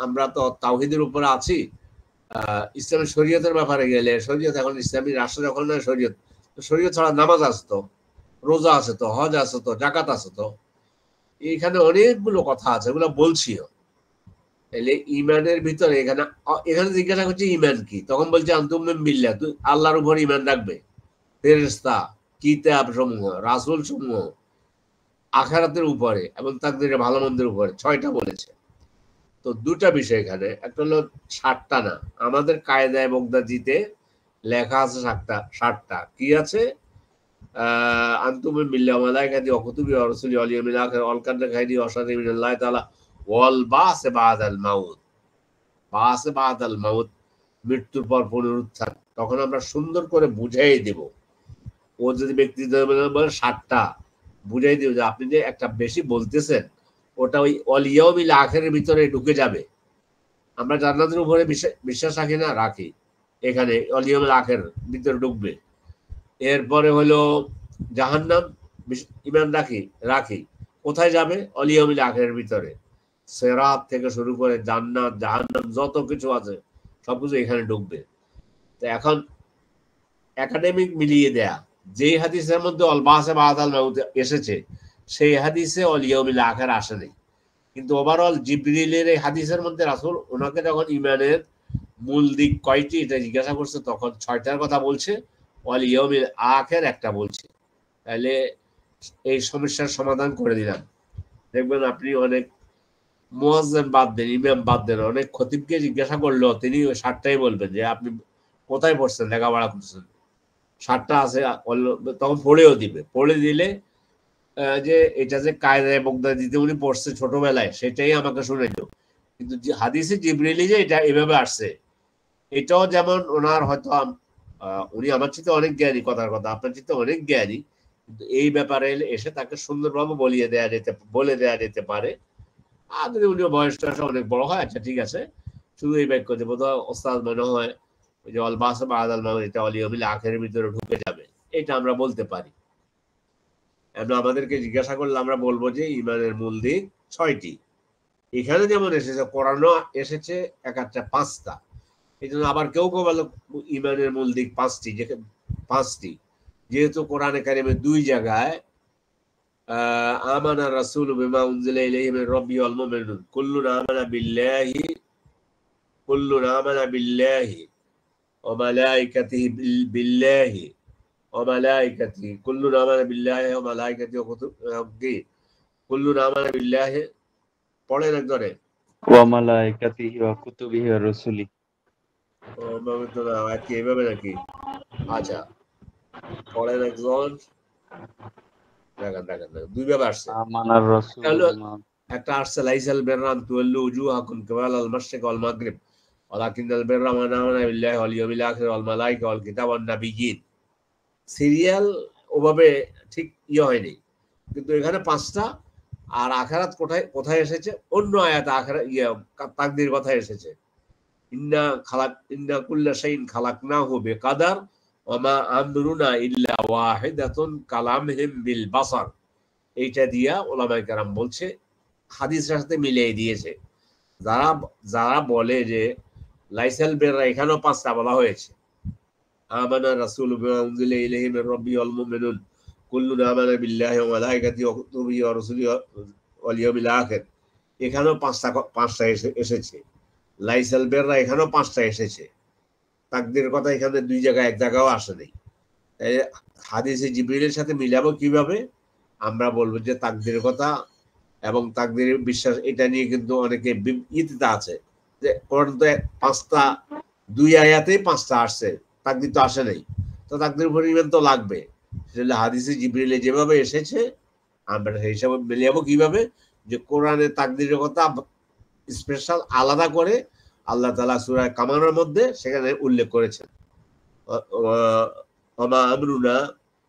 আমরা তো তাওহীদের উপরে আছি, ইসলামের শরীয়তের ব্যাপারে গেলে শরীয়ত এখন ইসলামী রাষ্ট্র যখন না শরীয়ত, শরীয়ত ছাড়া নামাজ আছে তো, রোজা আছে তো, হজ আছে তো, জাকাত আছে তো, এখানে অনেকগুলো কথা আছে, এগুলো বলছিও। তাহলে ইমানের ভিতরে এখানে এখানে জিজ্ঞাসা করছে ইমান কি, তখন বলছে আনতুমিন বিল্লাহ, তুই আল্লাহর উপর ইমান রাখবে, ফেরেশতা, কিতাব সমূহ, রাসূল সমূহ, আখিরাতের উপরে এবং তাকদীরের ভালো মন্দের উপরে, 6টা বলেছে। তো দুটা বিষয় এখানে, একটা হলো 7টা না, আমাদের কায়দায় বগদাদিতে লেখা আছে 7টা। কি আছে? আনতুমিন বিল্লাহি ওয়া মালাইকাতিহি ওয়া কুতুবিহি ওয়া রুসুলিহি ওয়াল ইয়াউমিল আখির ওয়াল কদরি খাইরিহি ওয়া শাররিহি মিনাল্লাহি তাআলা ওয়াল বা'স বা'দাল মাউত। বা'স বা'দাল মাউত, মৃত্যুর পর পুনরুত্থান। তখন আমরা সুন্দর করে বুঝাই দেব। ও যদি ব্যক্তি বলে 7টা, বুঝাই দেব যে আপনি যে একটা বেশি বলতেছেন ওটা ওই ওয়াল ইয়াউমিল আখিরের ভিতরে ঢুকে যাবে। আমরা জান্নাতের উপরে বিশ্বাস রাখি না? রাখি। এখানে ওয়াল ইয়াউমিল আখির ভিতরে ঢুকবে। এরপরে হলো জাহান্নাম, ইমান রাখি, রাখি। কোথায় যাবে? ওয়াল ইয়াউমিল আখিরের ভিতরে। সিরাত থেকে শুরু করে জান্নাত, জাহান্নাম, যত কিছু আছে সবকিছু এখানে ঢুকবে। তো এখন একাডেমিক মিলিয়ে দেয়া, যেই হাদিসের মধ্যে অল বা'সে বা'দাল মাউত এসেছে সেই হাদিসে ওয়াল ইয়াউমিল আখির আসে নাই। কিন্তু ওভারঅল জিবরিলের এই হাদিসের মধ্যে রাসূল ওনাকে যখন ইমানের মূল দিক কয়টি এটা জিজ্ঞাসা করছে তখন 6টার কথা বলছে, ওয়াল ইয়াউমিল আখির একটা বলছে। তাহলে এই সমস্যার সমাধান করে দিলাম। দেখবেন আপনি অনেক মুয়াজ্জিন বাদ দেন, ইমাম বাদ দেন, অনেক খতিবকে জিজ্ঞাসা করলো তিনি 7টাই বলবেন যে আপনি কোথায় পড়ছেন, লেখাপড়া করছেন, 7টা আছে, তখন পড়েও দিবে। পড়ে দিলে যে এটা যে কায়দায়ে বগদাদিতে উনি পড়ছে ছোটবেলায় সেটাই আমাকে শুনাইলো, কিন্তু হাদিসে জিবরিলি যে এটা এভাবে আসছে এটাও যেমন ওনার হয়তো উনি আমার চেয়ে অনেক জ্ঞানী, কথার কথা আপনার চেয়ে অনেক জ্ঞানী, কিন্তু এই ব্যাপারে এসে তাকে সুন্দরভাবে বলে দেয়া যেতে পারে। আর যদি উনি বয়সটা অনেক বড় হয়, আচ্ছা ঠিক আছে, শুধু এই বাক্য যে বোধহয় ওস্তাদ মনে হয় ওই যে অল বা'স বা'দাল মাউত এটা ওয়াল ইয়াউমিল আখিরের ভিতরে ঢুকে যাবে, এটা আমরা বলতে পারি। আমরা আমাদেরকে জিজ্ঞাসা করলে আমরা বলবো যে ইমানের মূল দিক 6টি। এখানে যেমন এসেছে, কোরআনও এসেছে এক একটা 5টা। এই জন্য আবার কেউ কেউ বলো ইমানের মূল দিক 5টি, যেহেতু কোরআনে কারিমে 2 জায়গায় আমানা রাসূলু বিমা উনজিলা ইলাইহি মির রাব্বিহি ওয়াল মুমিনুন কুল্লুন আমানা বিল্লাহি ওয়া মালাইকাতিহি বিল্লাহি ওয়া মালাইকাতিহি কুল্লুন আমানা বিল্লাহি ওয়া মালাইকাতিহি ওয়া কুতুবিহি কুল্লুন আমানা বিল্লাহি। পড়েন একজনে। ওয়া মালাইকাতিহি ওয়া কুতুবিহি ওয়া রুসুলি। এভাবে তো না, এভাবে নাকি? আচ্ছা পড়েন একজন। দেখেন 2 ভাবে আসছে। আমানার রাসূলু একটা আসছে লাইসাল বিররান তুওয়াল্লু উজুহাকুম কিবালাল মাশরিক ওয়াল মাগরিব ওয়ালাকিনাল বিররা মান আমানা বিল্লাহি ওয়াল ইয়াউমিল আখির ওয়াল মালাইকা ওয়াল কিতাব ওয়ান নাবিয়্যিন। সিরিয়াল ওভাবে ঠিক হয়নি, কিন্তু এখানে 5টা। আর আখিরাত কোথায় এসেছে? অন্য আয়াতে আখিরাত তাকদীর কথা এসেছে। ইন্না কুল্লা শাইইন খালাকনাহু বিকাদার ওয়া মা আমরুনা ইল্লা ওয়াহিদাতুন কালামহিম বিল বাসার। এইটা দিয়া ওলামায়ে কেরাম বলছে, হাদিসের সাথে মিলিয়ে দিয়েছে। যারা বলে যে লাইসাল বিররা এখানেও 5টা বলা হয়েছে, আমানা রাসূলু বিমা উনজিলা ইলাইহি মির রাব্বিহি ওয়াল মুমিনুন কুল্লুন আমানা বিল্লাহি ওয়া মালাইকাতিহি ওয়া কুতুবিহি ওয়া রুসুলিহি ওয়াল ইয়াউমিল আখির, এখানেও 5টা এসেছে। লাইসাল বিররা এখানেও 5টা এসেছে। তাকদীরের কথা এখানে 2 জায়গায়, এক জায়গাও আসে নাই। তাই হাদিসে জিবরিলের সাথে মিলাবো কিভাবে? আমরা বলবো যে তাকদীরের কথা এবং তাকদীরের বিশ্বাস এটা নিয়ে কিন্তু অনেকে ইতিতে আছে যে কোরআন তো 5টা 2 আয়াতেই 5টা আসছে, তাকদীর তো আসে নাই, তো তাকদীর উপর ঈমান তো লাগবে। সেটা হাদিসে জিবরিলে যেভাবে এসেছে আমরা সেই হিসাবে মিলাবো কিভাবে? যে কোরআনে তাকদীরের কথা স্পেশাল আলাদা করে আল্লাহ তাআলা সূরা কামারের মধ্যে সেখানে উল্লেখ করেছেন, ওমা আমরুনা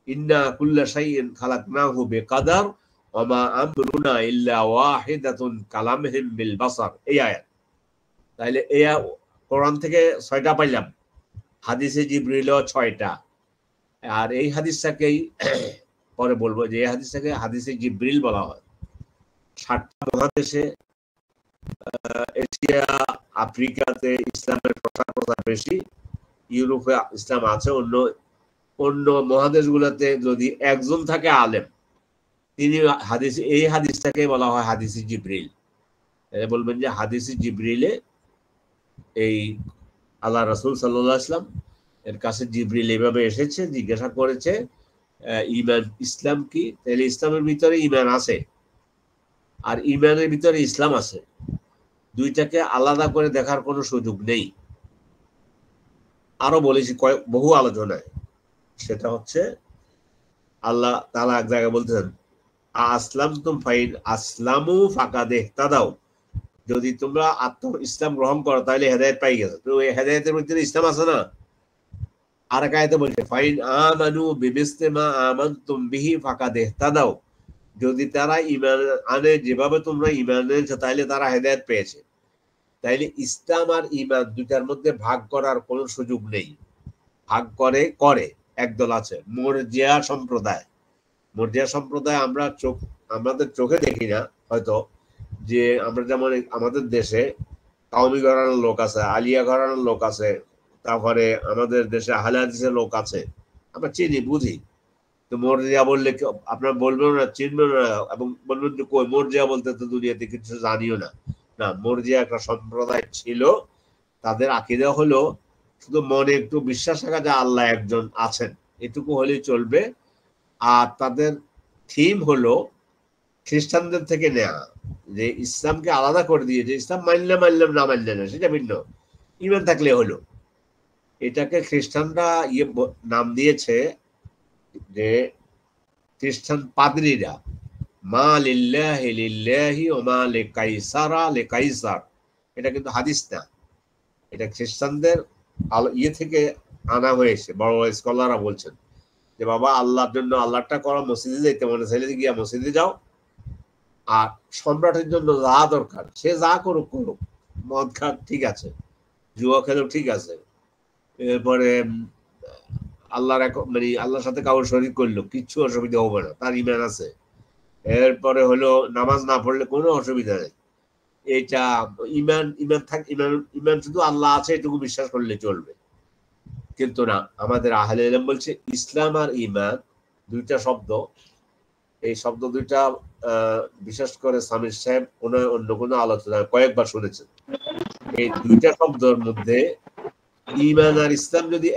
ইন্না কুল্লা শাইইন খালাকনাহু বিকাদার ওমা আমরুনা ইল্লা ওয়াহিদাতুন কালামহিম বিল বাসার, এই আয়াত। তাইলে কোরআন থেকে 6টা পাইলাম, হাদিসে জিবরিলও 6টা, আর এই হাদিসটাকেই পরে বলবো যে এই হাদিসটাকে হাদিসে জিব্রিল বলা হয়। 7টা মহাদেশে, এশিয়া, আফ্রিকাতে ইসলামের প্রসার বেশি, ইউরোপে ইসলাম আছে, অন্য অন্য মহাদেশগুলোতে যদি একজন থাকে আলেম, তিনি হাদিস, এই হাদিসটাকে বলা হয় হাদিসে জিব্রিল। বলবেন যে হাদিসে জিব্রিলে এই আল্লাহ রাসূল সাল্লাল্লাহু আলাইহি ওয়াসাল্লাম এর কাছে জিব্রিল এভাবে এসেছে, জিজ্ঞাসা করেছে ঈমান ইসলাম কি। তাহলে ইসলামের ভিতরে ঈমান আছে আর ঈমানের ভিতরে ইসলাম আছে, দুইটাকে আলাদা করে দেখার কোনো সুযোগ নেই। আরো বলেছি বহু আলোচনায়, সেটা হচ্ছে আল্লাহ তাআলা এক জায়গায় বলতেছেন আসলামতুম ফাইন আসলামু ফাকাদ ইহতাদাও, যদি তোমরা ইসলাম গ্রহণ করো তাহলে হেদায়েত পাই গেছো। তো এই হেদায়েতের মধ্যে ইসলাম আছে না। আর এক আয়াতে বলছে ফাইন আমানু বিমিসলি মা আমানতুম বিহি ফাকাদ ইহতাদাও, যদি তারা ঈমান আনে যেভাবে তোমরা ঈমান এনেছো তাহলে তারা হেদায়েত পেয়েছে। তাইলে ইসলাম আর ঈমান দুটার মধ্যে ভাগ করার কোনো সুযোগ নেই। ভাগ করে একদল আছে মুরজিয়া সম্প্রদায়। মুরজিয়া সম্প্রদায় আমরা আমাদের চোখে দেখি না হয়তো, যে আমরা যেমন আমাদের দেশে কাউমি ঘরানার লোক আছে, আলিয়া ঘরানার লোক আছে, তারপরে আমাদের দেশে আহলে হাদিসের লোক আছে, আমরা চিনি বুঝি। তো মুরজিয়া বললে আপনারা বলবেন না, চিনবেন না, এবং বলবেন যে কই মুরজিয়া বলতে তো দুনিয়াতে কিছু জানিও না। না, মুরজিয়া একটা সম্প্রদায় ছিল, তাদের আকীদা হলো শুধু মনে একটু বিশ্বাস রাখা যে আল্লাহ একজন আছেন, এটুকু হলেই চলবে। আর তাদের থিম হলো খ্রিস্টানদের থেকে নেয়া, যে ইসলামকে আলাদা করে দিয়ে যে ইসলাম মানলাম না মানলে না সেটা ভিন্ন, ঈমান থাকলে হলো। এটাকে খ্রিস্টানরা নাম দিয়েছে যে খ্রিস্টান পাদ্রীরা মা লিল্লাহি লিল্লাহি ওয়া মা লিকাইসারা লিকাইসার। এটা কিন্তু হাদিস না, এটা খ্রিস্টানদের থেকে আনা হয়েছে। বড় বড় স্কলাররা বলছেন যে বাবা আল্লাহর জন্য আল্লাহটা করো, মসজিদে যেতে মনে চাইলে গিয়া মসজিদে যাও, আর সম্রাটের জন্য যা দরকার সে যা করুক, মদ খাক ঠিক আছে, জুয়া খেলেও ঠিক আছে, এরপরে আল্লাহর সাথে কারোর শরীক করলো কিচ্ছু অসুবিধা হবে না, তার ঈমান আছে। এরপরে হলো নামাজ না পড়লে কোনো অসুবিধা নেই। এটা ঈমান শুধু আল্লাহ আছে এটুকু বিশ্বাস করলে চলবে। কিন্তু না, আমাদের আহলে ইলম বলছে ইসলাম আর ঈমান দুইটা শব্দ। এই শব্দ দুইটা বিশেষ করে সামির সাহেব অন্য কোনো আলোচনায় কয়েকবার শুনেছেন। এই দুইটা শব্দের মধ্যে ঈমান আর ইসলাম যদি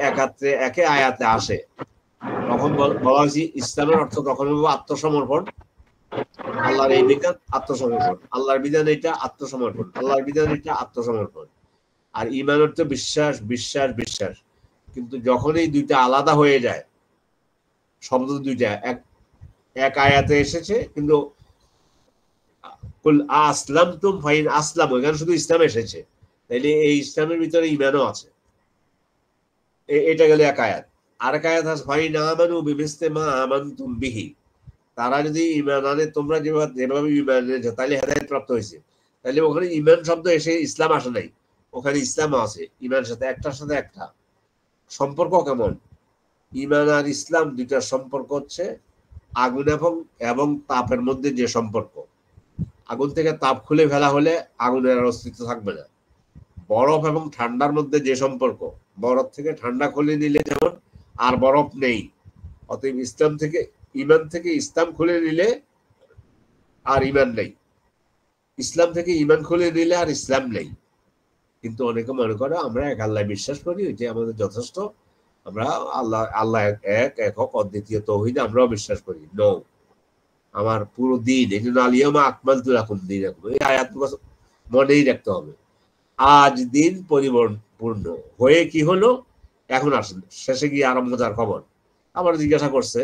একে আয়াতে আসে, তখন বলা হয়েছে ইসলামের অর্থ তখন হবে আত্মসমর্পণ। আল্লাহর এই বিধান আত্মসমর্পণ, আল্লাহর বিধান এটা আত্মসমর্পণ, আল্লাহর বিধান এটা আত্মসমর্পণ। আর ঈমান অর্থ বিশ্বাস বিশ্বাস বিশ্বাস। কিন্তু যখন এই দুইটা আলাদা হয়ে যায়, শব্দ দুইটা এক আয়াতে এসেছে, কিন্তু আসলামতুম ফাইন আসলাম, ওইখানে শুধু ইসলাম এসেছে, তাইলে এই ইসলামের ভিতরে ঈমানও আছে। এটা গেল এক আয়াত। আর এক আয়াত আছে ফাইন আমানু বিমিসলি মা আমানতুম বিহি, তারা যদি ঈমান আনে তোমরা যেভাবে ঈমান এনেছো তাহলে হেদায়েত প্রাপ্ত হয়েছে। তাহলে ওখানে ঈমান শব্দ এসে ইসলাম আসে নাই, ওখানে ইসলামও আছে। ঈমানের সাথে একটার সাথে একটা সম্পর্ক কেমন? ঈমান আর ইসলাম দুইটার সম্পর্ক হচ্ছে আগুন এবং তাপের মধ্যে যে সম্পর্ক। আগুন থেকে তাপ খুলে ফেলা হলে আগুনের অস্তিত্ব থাকবে না। বরফ এবং ঠান্ডার মধ্যে যে সম্পর্ক, বরফ থেকে ঠান্ডা খুলে নিলে যেমন আর বরফ নেই, অতএব ঈমান থেকে ইসলাম খুলে নিলে আর ঈমান নেই, ইসলাম থেকে ঈমান খুলে নিলে আর ইসলাম নেই। কিন্তু অনেকে মনে করে আমরা এক আল্লাহ বিশ্বাস করি, যে আমাদের যথেষ্ট, আমরা আল্লাহ একক অদ্বিতীয় তাওহীদ আমরাও বিশ্বাস করি। নো, আমার পুরো দিন, এই জন্য আলিয়ামা আকমালতু লাকুম দীনাকুম, এই আয়াতগুলো মনেই রাখতে হবে। আজ দিন পরিপূর্ণ হয়ে কি হলো, এখন আসেন শেষে গিয়ে আরো মজার খবর। আবার জিজ্ঞাসা করছে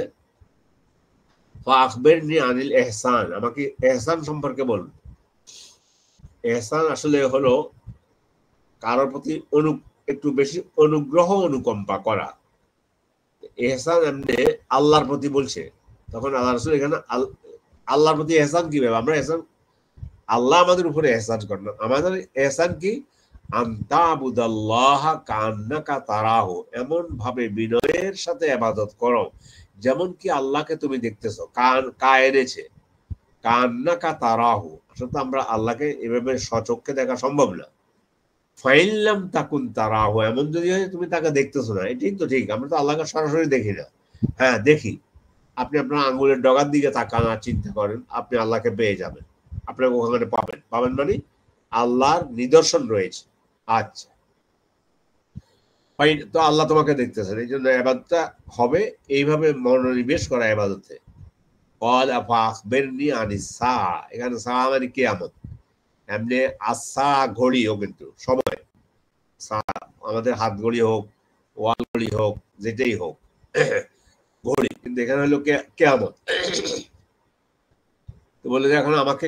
ফাখবিরনি আনিল ইহসান, আমাকে ইহসান সম্পর্কে বলুন। ইহসান আসলে হলো কারোর প্রতি একটু বেশি অনুগ্রহ অনুকম্পা করা। ইহসান এমনি আল্লাহর প্রতি বলছে, তখন আল্লাহ রাসূল এখানে আল্লাহর প্রতি ইহসান কিভাবে? আমরা ইহসান, আল্লাহ আমাদের উপরে ইহসান করেন, আমাদের ইহসান কি? আনতাবুদাল্লাহ কান্নাকা তারাহু, এমন ভাবে বিনয়ের সাথে ইবাদত করো যেমন কি আল্লাহকে তুমি দেখতেছো। কা এনেছে কান্নাকা তারাহু, আসলে আমরা আল্লাহকে এভাবে সচক্ষে দেখা সম্ভব না। ফাইল্লাম তাকুন তারাহু, এমন যদি হয় তুমি তাকে দেখতেছো না, এটাই তো ঠিক। আমরা তো আল্লাহকে সরাসরি দেখি না। হ্যাঁ দেখি, আপনি আপনার আঙ্গুলের ডগার দিকে তাকান আর চিন্তা করেন, আপনি আল্লাহকে পেয়ে যাবেন। আপনাকে ওখানে পাবেন পাবেন মানে আল্লাহর নিদর্শন রয়েছে। আচ্ছা, তো আল্লাহ তোমাকে দেখতেছেন, এই জন্য ইবাদতটা হবে এইভাবে মনোনিবেশ করা ইবাদতে। কল আখবিরনি আনিস সাআ, এখানে সাআ মানে কিয়ামত। এমনি আসা ঘড়িও কিন্তু সময়, আমাদের হাত ঘড়ি হোক, ওয়াল ঘড়ি হোক, যেটাই হোক ঘড়ি, কিন্তু এখানে হলো কিয়ামত। তো বলে যে এখন আমাকে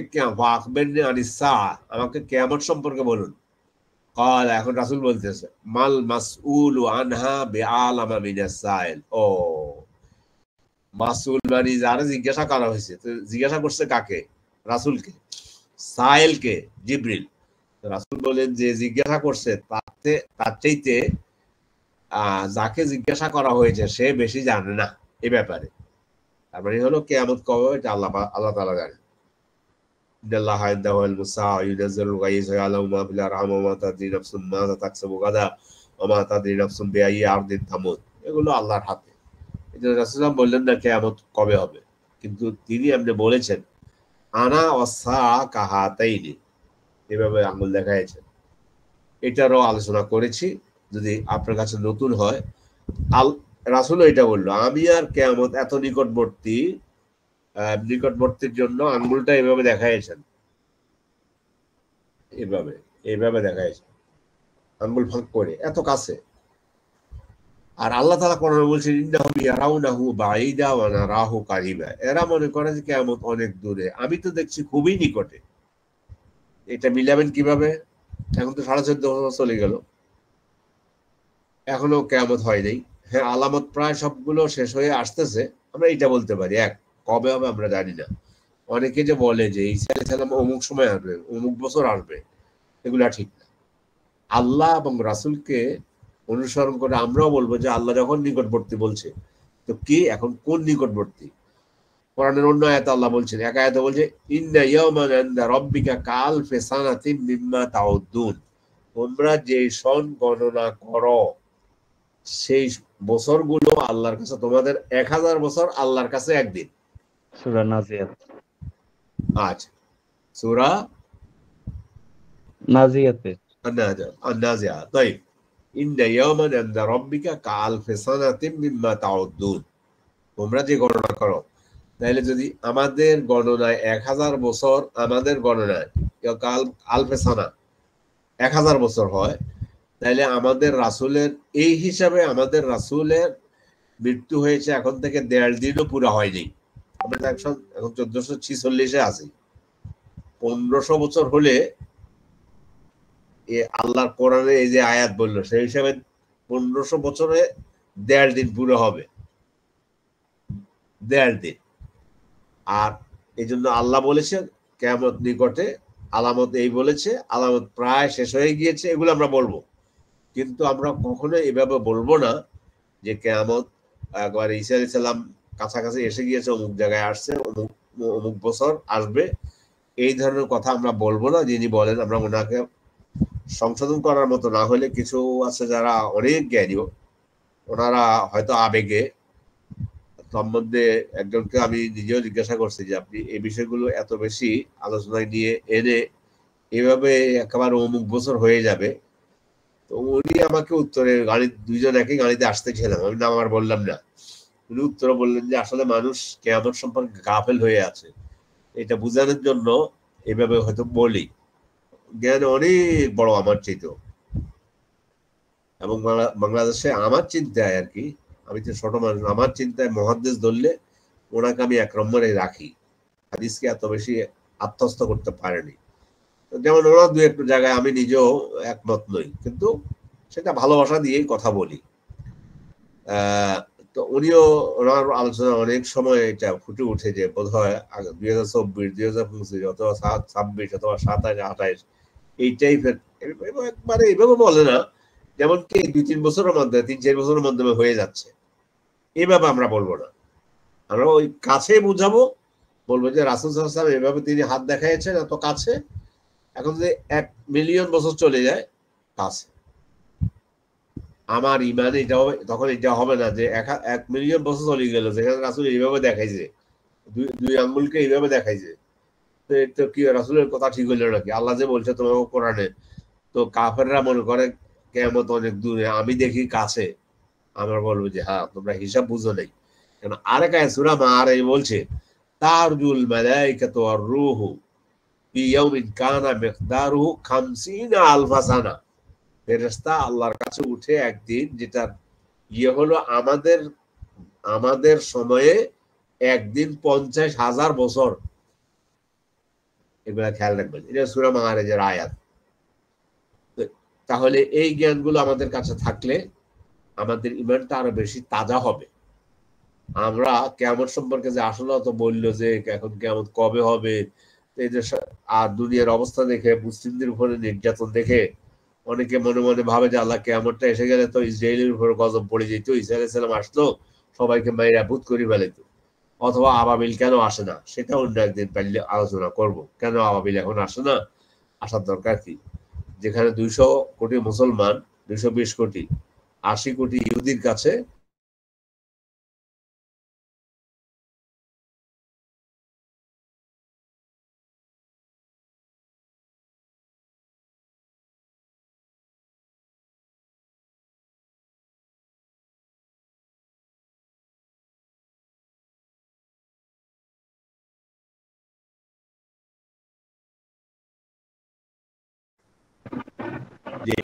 আখবিরনি আনিস সাআ, আমাকে কিয়ামত সম্পর্কে বলুন। قال, এখন রাসূল বলতেছে মাল মাসউল আনহা বিআলামা মিনাস সাইল। ও মাসউল মানে যারা জিজ্ঞাসা করা হয়েছে, তো জিজ্ঞাসা করছে কাকে? রাসূলকে। সাইলকে জিবরিল। তো রাসূল বলেন যে জিজ্ঞাসা করছে তার চাইতে যাকে জিজ্ঞাসা করা হয়েছে সে বেশি জানে না এই ব্যাপারে। তার মানে হলো কিয়ামত কবে, এটা আল্লাহ তাআলা জানেন। ইন্নাল্লাহ ইনদাহু আল-মুসাআ ইউনাজ্জিলুল গায়থ ওয়া ইয়ালামু মা ফিল আরহাম ওয়া মা তাদরি নাফসুন মাযা তাকসিবু গাদা ওয়া মা তাদরি নাফসুন বিআইয়ি আরদিন তামুত। এগুলো আল্লাহর হাতে। এটা রাসূলুল্লাহ বললেন না কিয়ামত কবে হবে, কিন্তু তিনি এমনি বলেছেন আনা ওয়াসসাআ কাহাতাইনি, এভাবে আঙ্গুল দেখাইছেন। এটারও আলোচনা করেছি, যদি আপনার কাছে নতুন হয়। রাসূলও এটা বললো, আমি আর কিয়ামত এত নিকটবর্তী, নিকটবর্তীর জন্য আঙ্গুলটা এভাবে দেখাইছেন, এইভাবে দেখাইছেন আঙ্গুল ফাঁক করে, এত কাছে। আর আল্লাহ তাআলা কোরআনে বলছেন ইন্নাহুম ইয়ারাউনাহু বাঈদা ওয়া নারাহু কারিবা, এরা মনে করে যে কিয়ামত অনেক দূরে, আমি তো দেখছি খুবই নিকটে। এটা মিলাবেন কিভাবে? এখন তো 14.5 বছর চলে গেল, এখনো কিয়ামত হয় নাই। হ্যাঁ, আলামত প্রায় সবগুলো শেষ হয়ে আসতেছে। আমরা এটা বলতে পারি, কবে হবে আমরা জানি না। অনেকে যে বলে যে ঈসা আলাইহিস সালাম অমুক সময় আসবে, অমুক বছর আসবে, এগুলা ঠিক না। আল্লাহ এবং রাসূলকে অনুসরণ করে আমরাও বলবো যে আল্লাহ যখন নিকটবর্তী বলছে, তো কি এখন কোন নিকটবর্তী? কোরআনের অন্য আয়াতে আল্লাহ বলছেন, এক আয়াতে বলছে ইন্না ইয়াওমান ইনদা রাব্বিকা কাআলফি সানাতিন মিম্মা তাউদ্দুন, তোমরা যে সন গণনা করো সেই বছরগুলো আল্লাহর কাছে তোমাদের 1000 বছর, আল্লাহর কাছে একদিন। সূরা নাজিয়াত। আচ্ছা, সূরা নাজিয়াতে। النازعات। طيب إن يوما عند ربك كألف سنة مما تعدون, তোমরা যে গণনা করো, তাহলে যদি আমাদের গণনায় 1000 বছর, আমাদের গণনায় আলফে সানা 1000 বছর হয়, তাহলে আমাদের রাসূলের এই হিসাবে আমাদের রাসূলের মৃত্যু হয়েছে এখন থেকে 1.5 দিনও পুরো হয়নি। আমরা এখন 1446-এ আছি। 1500 বছর হলে আল্লাহর কোরআনে এই যে আয়াত বললো সেই হিসাবে 1500 বছরে 1.5 দিন পুরো হবে, 1.5 দিন। আর এই জন্য আল্লাহ বলেছে কিয়ামত নিকটে, আলামত এই বলেছে আলামত প্রায় শেষ হয়ে গিয়েছে, এগুলো আমরা বলবো। কিন্তু আমরা কখনো এভাবে বলবো না যে কিয়ামত একবার ঈসা আলাইহিস সালাম কাছাকাছি এসে গিয়েছে, অমুক জায়গায় আসছে, অমুক বছর আসবে, এই ধরনের কথা আমরা বলবো না। যিনি বলেন আমরা ওনাকে সংশোধন করার মতো না হলে, কিছু আছে যারা অনেক জ্ঞানী, ওনারা হয়তো আবেগে, সম্বন্ধে একজনকে আমি নিজেও জিজ্ঞাসা করছি যে আপনি এই বিষয়গুলো এত বেশি আলোচনায় নিয়ে এনে এভাবে একেবারে অমুক বছর হয়ে যাবে, তো উনি আমাকে উত্তরে, গাড়ি দুইজন একই গাড়িতে আসতেছিলাম, আমি নাম আর বললাম না, উনি উত্তরে বললেন যে আসলে মানুষ কিয়ামত সম্পর্কে গাফেল হয়ে আছে, এটা বোঝানোর জন্য এভাবে হয়তো বলি। জ্ঞান অনেক বড় আমার চাইতেও, এবং বাংলাদেশে আমার চিন্তায় আর কি, আমি তো ছোট মানুষ, আমার চিন্তায় মুহাদ্দিস ধরলে ওনাকে আমি 1 নম্বরে রাখি। হাদিসকে এত বেশি আত্মস্থ করতে পারেনি, যেমন ওরা 2-1 জায়গায় আমি নিজেও একমত নই, কিন্তু সেটা ভালোবাসা দিয়েই কথা বলি। তো উনিও ওনার আলোচনা অনেক সময় এটা ফুটে উঠে যে বোধ হয় 2024, 2025 অথবা 26 অথবা 27, 28 এই টাইপের, মানে এইভাবে বলে না, যেমন কি 2-3 বছরের মধ্যে 3-4 বছরের মাধ্যমে হয়ে যাচ্ছে, এইভাবে আমরা বলবো না। আমরা ওই কাছে বুঝাবো, বলবো যে রাসূল সাল্লাল্লাহু আলাইহি ওয়াসাল্লাম এভাবে তিনি হাত দেখাইছেন এত কাছে, এখন যদি 1 মিলিয়ন বছর চলে যায় কাছে, আমার ইমান এটা হবে, তখন এটা হবে না যে 1 মিলিয়ন বছর চলে গেল যেখানে রাসূল এইভাবে দেখাইছে, দুই আঙ্গুলকে এইভাবে দেখাইছে, তো কি রাসূলের কথা ঠিক হইলো নাকি? আল্লাহ যে বলছে তোমাকে কোরআনে, তো কাফেররা মনে করে কিয়ামত অনেক দূরে, আমি দেখি কাছে, আমরা বলবো যে হ্যাঁ তোমরা হিসাব বুঝো নাই। কেন আরেক আয়াত সূরা মাআরিজ বলছে তারজুল মালাইকাতু ওয়ার রূহু ফি ইয়াউমিন কানা মিকদারুহু 50 আলফা সানা, ফেরেশতা আল্লাহর কাছে উঠে একদিন যেটা হলো আমাদের সময়ে একদিন 50,000 বছর। এগুলা খেয়াল রাখবেন, এটা সূরা মাআরিজের আয়াত। তাহলে এই জ্ঞানগুলো আমাদের কাছে থাকলে আমাদের ইমানটা আরো বেশি তাজা হবে। আমরা কিয়ামত সম্পর্কে যে আসলে তো বললো যে এখন কিয়ামত কবে হবে, এই যে আর দুনিয়ার অবস্থা দেখে, মুসলিমদের উপরে নির্যাতন দেখে অনেকে মনে মনে ভাবে যে আল্লাহ কিয়ামতটা এসে গেলে তো ইসরায়েলের উপর গজব পড়ে যেত, ঈসা আলাইহিস সালাম আসলো সবাইকে মাইরা ভূত করে ফেলাইতো, অথবা আবাবিল কেন আসে না সেটা অন্য একদিন পাইলে আলোচনা করব। কেন আবাবিল এখন আসে না, আসার দরকার কি? যেখানে 200 কোটি মুসলমান, 220 কোটি, 80 কোটি ইহুদির কাছে যে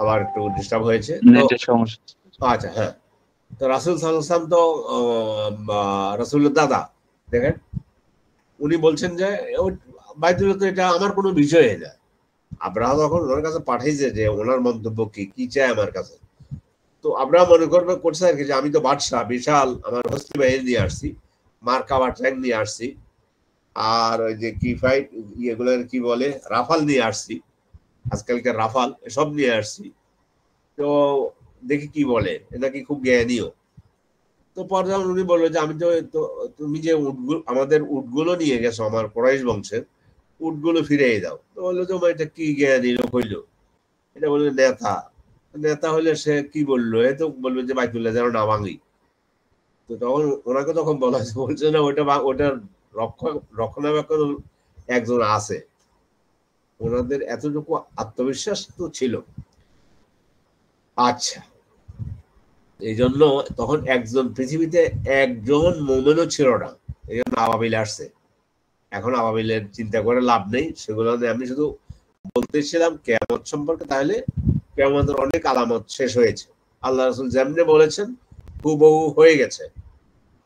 আবার একটু ডিস্টার্ব হয়েছে তো, নেটের সমস্যা। আচ্ছা হ্যাঁ, তো রাসূল সাল্লাল্লাহু আলাইহি ওয়াসাল্লাম তো রাসূলের দাদা, দেখেন উনি বলছেন যে বাইতুল্লাহ তো এটা আমার কোনো বিষয় না। আব্রাহা তখন ওনার কাছে পাঠাইছে যে ওনার মন্তব্য কি চায় আমার কাছে, তো আব্রাহা মনে করছে আর কি যে আমি তো বাদশাহ, বিশাল আমার হস্তি বাহিনী নিয়ে আসছি, মার্কাবা ট্যাঙ্ক নিয়ে আসছি, আর ওই যে কি ফাইট ইয়েগুলোর কি বলে রাফাল নিয়ে আসছি, আজকালকার রাফাল এসব নিয়ে আসছি, তো দেখি কি বলে, এটা কি খুব জ্ঞানীয়। তো পরে উনি বললো যে আমি তো তুমি যে আমাদের উটগুলো নিয়ে গেছো আমার কুরাইশ বংশের, উটগুলো ফিরিয়ে দাও। তো বললো যে এটা কি জ্ঞানী লোক হইলো, এটা বললো নেতা, নেতা হলে সে কি বললো, এ তো বলবে যে বাইতুল্লাহ যেন না ভাঙি। তো তখন ওনাকে তখন বলা হয়েছে, বলছে না ওটার রক্ষণাবেক্ষণ একজন আছে। ওনাদের এতটুকু আত্মবিশ্বাস তো ছিল। আচ্ছা, এই জন্য তখন একজন পৃথিবীতে একজন মোমেনও ছিল না, এই জন্য আবাবিল আসছে। এখন আবাবিলের চিন্তা করে লাভ নেই, সেগুলো আমি শুধু বলতেছিলাম কিয়ামত সম্পর্কে। তাহলে কিয়ামতের অনেক আলামত শেষ হয়েছে, আল্লাহ রাসূল যেমনি বলেছেন হুবহু হয়ে গেছে,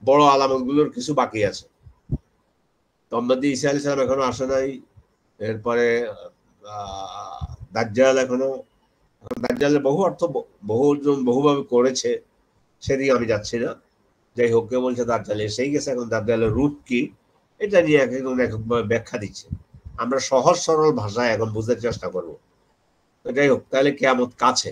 বড় আলামত গুলোর কিছু বাকি আছে। তন্মধ্যে ঈসা আলাইহিস সালাম এখনো আসে নাই, এরপরে দাজ্জাল এখন দাজ্জালের বহু অর্থ বহুজন বহুভাবে করেছে, সেদিকে আমি যাচ্ছি না। যাই হোক, কে বলছে দাজ্জাল এসেই গেছে, এখন দাজ্জালের রূপ কি এটা নিয়ে এক একজন এক ব্যাখ্যা দিচ্ছে। আমরা সহজ সরল ভাষায় এখন বুঝতে চেষ্টা করব। যাই হোক, তাহলে কিয়ামত কাছে।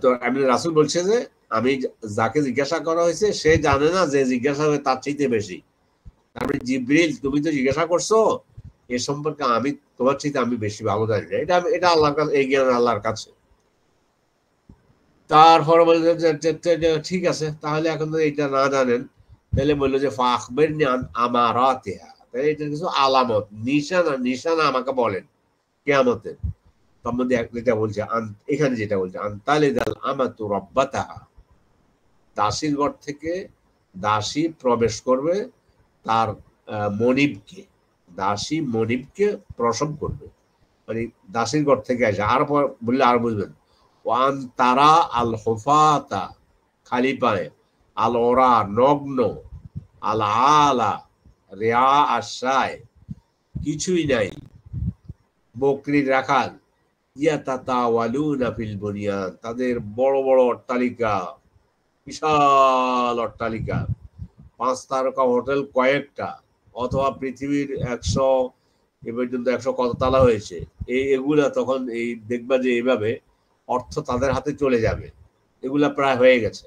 তো আমি রাসূল বলছে যে আমি যাকে জিজ্ঞাসা করা হয়েছে সে জানে না, যে জিজ্ঞাসা হবে তার চাইতে বেশি। তারপরে জিবরিল তুমি তো জিজ্ঞাসা করছো এ সম্পর্কে, আমি তোমার চাইতে আমি বেশি ভালো জানি না, এটা আল্লাহর কাছে, এই জ্ঞান আল্লাহর কাছে। তারপরে বলছে যে ঠিক আছে, তাহলে এখন তো এটা না জানেন, তাহলে বললো যে ফাখবিরনি আন আমারাতিহা, তাহলে এটা কিছু আলামত, নিশানা আমাকে বলেন কিয়ামতের। তার মধ্যে যেটা বলছে এখানে যেটা বলছে আনতালিদাল আমাতু রাব্বাতাহা, দাসীর ঘর থেকে দাসী প্রবেশ করবে তার মনিবকে, দাসী মনিবকে প্রসব করবে, মানে দাসীর ঘর থেকে আসে। আর বললে আর বুঝবেন, ওয়ান তারা আল হুফাতা, খালি পায়ে, আল ওরা নগ্ন, আল আলা রিয়া আশায়, কিছুই নাই, বকরির রাখাল, ইয়াতাতাওয়ালুনা ফিল বুনিয়ান, তাদের বড় বড় অট্টালিকা, বিশাল অট্টালিকা, 5 তারকা হোটেল কয়েকটা, অথবা পৃথিবীর এ পর্যন্ত 100 কত তালা হয়েছে, এগুলা তখন এই দেখবা যে এইভাবে অর্থ তাদের হাতে চলে যাবে। এগুলা প্রায় হয়ে গেছে,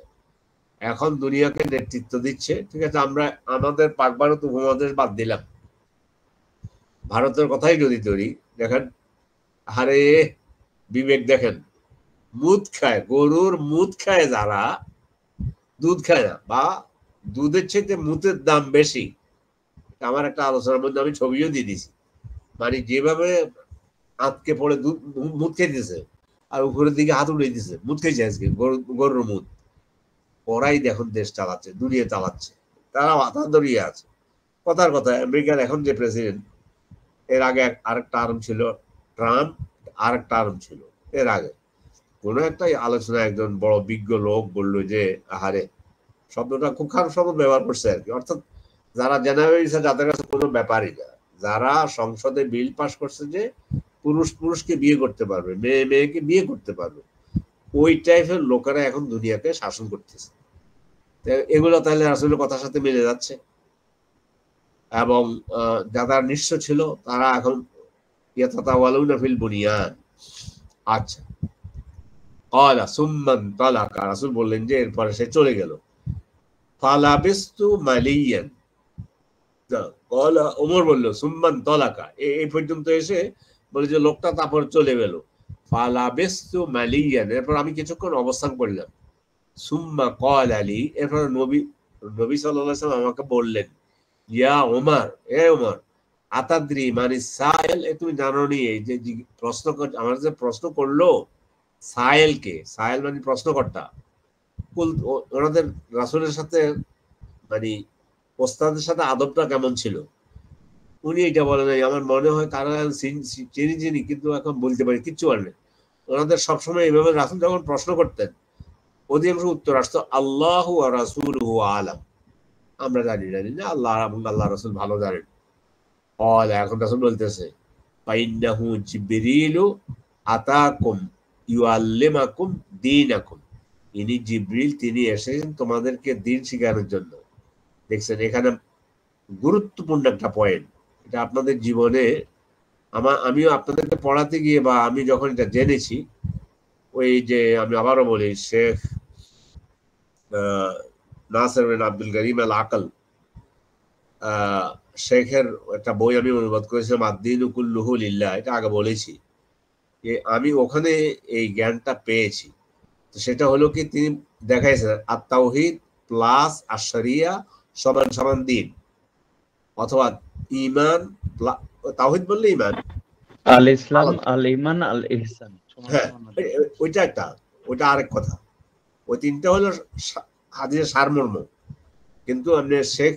এখন দুনিয়াকে নেতৃত্ব দিচ্ছে। ঠিক আছে, আমরা আমাদের পাক ভারত উপমহাদেশ বাদ দিলাম, ভারতের কথাই যদি ধরি, দেখেন আরে বিবেক দেখেন, মুদ খায়, গরুর মুদ খায় যারা, দুধ খায় না, বা দুধের চাইতে মুতের দাম বেশি। আমার একটা আলোচনার মধ্যে আমি ছবিও দিয়ে দিছি, মানে যেভাবে আটকে পড়ে দুধ মুদ খেতেছে আর উপরের দিকে হাত উড়ে দিছে, মুদ খেয়েছে আজকে গরুর মুদ। ওরাই দেখুন দেশ চালাচ্ছে, দুনিয়া চালাচ্ছে, তারা মাথা ধরিয়ে আছে। কথার কথা, আমেরিকার এখন যে প্রেসিডেন্ট, এর আগে আরেকটা আর্ম ছিল ট্রাম্প, আরেকটা আর্ম ছিল এর আগে। কোন একটা আলোচনা একজন বড় বিজ্ঞ লোক বললো যে আহারে, শব্দটা খুব খারাপ শব্দ ব্যবহার করছে আর কি, অর্থাৎ যারা জেনারেল যাদের কাছে কোনো ব্যাপারই না, যারা সংসদে বিল পাস করছে যে পুরুষ পুরুষকে বিয়ে করতে পারবে, মেয়ে মেয়েকে বিয়ে করতে পারবে, ওই টাইপের লোকেরা এখন দুনিয়াকে শাসন করতেছে। এগুলো তাহলে আসলে কথার সাথে মিলে যাচ্ছে। এবং যারা নিঃস্ব ছিল তারা এখন ইয়াতাতাওয়ালাউনা ফিল বুনিয়ান। আচ্ছা, ক্বালা সুম্মান তালাকা, রাসূল বললেন যে এরপরে সে চলে গেল। ফালাবিস্তু মালিয়ান, ক্বালা ওমর বলল সুম্মান তালাকা, এই পর্যন্ত এসে বলে যে লোকটা তারপর চলে গেল। ফালাবিস্তু মালিয়ান, এরপর আমি কিছুক্ষণ অবস্থান করলাম। সুম্মা ক্বালা লি, এরপর নবী সাল্লাল্লাহু আলাইহি ওয়াসাল্লাম আমাকে বললেন, ইয়া ওমর, এ ওমর, আতাদ্রি মানে সাইল, তুমি জানো নি এই যে প্রশ্ন আমার যে প্রশ্ন করলো সাইল কে, সাইল মানে প্রশ্নকর্তা। ওনাদের রাসূলের সাথে মানে ওস্তাদের সাথে আদবটা কেমন ছিল, উনি এটা বলে নাই। আমার মনে হয় তারা চিনি কিন্তু এখন বলতে পারি কিচ্ছু বলেন। ওনাদের সবসময় এইভাবে রাসূল যখন প্রশ্ন করতেন, অধিকাংশ উত্তর আসতো আল্লাহু ওয়া রাসূলুহু আলাম, আমরা জানি না, আল্লাহ এবং আল্লাহ রাসূল ভালো জানেন। এখন রাসূল বলতেছে ফাইন্নাহু জিবরিলু আতাকুম ইউআল্লিমাকুম দীনাকুম, ইনি জিবরিল, তিনি এসেছেন তোমাদেরকে দ্বীন শেখানোর জন্য। দেখছেন, এখানে গুরুত্বপূর্ণ একটা পয়েন্ট, এটা আপনাদের জীবনে আমিও আপনাদেরকে পড়াতে গিয়ে বা আমি যখন এটা জেনেছি, ওই যে আমি আবারও বলি, শেখ নাসির বিন আব্দুল করিম আল আকল, শেখের একটা বই আমি অনুবাদ করেছিলাম আদ-দীনু কুল্লুহু লিল্লাহ, এটা আগে বলেছি। আমি ওখানে এই জ্ঞানটা পেয়েছি। তো সেটা হলো কি, তিনি দেখাইছেন আত-তাওহীদ প্লাস আশ-শরিয়া সমান সমান দিন, অথবা ঈমান, তাওহীদ বললে ঈমান, আল ইসলাম আল ঈমান আল ইহসান, হ্যাঁ ওইটা একটা, ওইটা আরেক কথা। ওই তিনটা হলো হাদিসের সারমর্ম। কিন্তু আপনি শেখ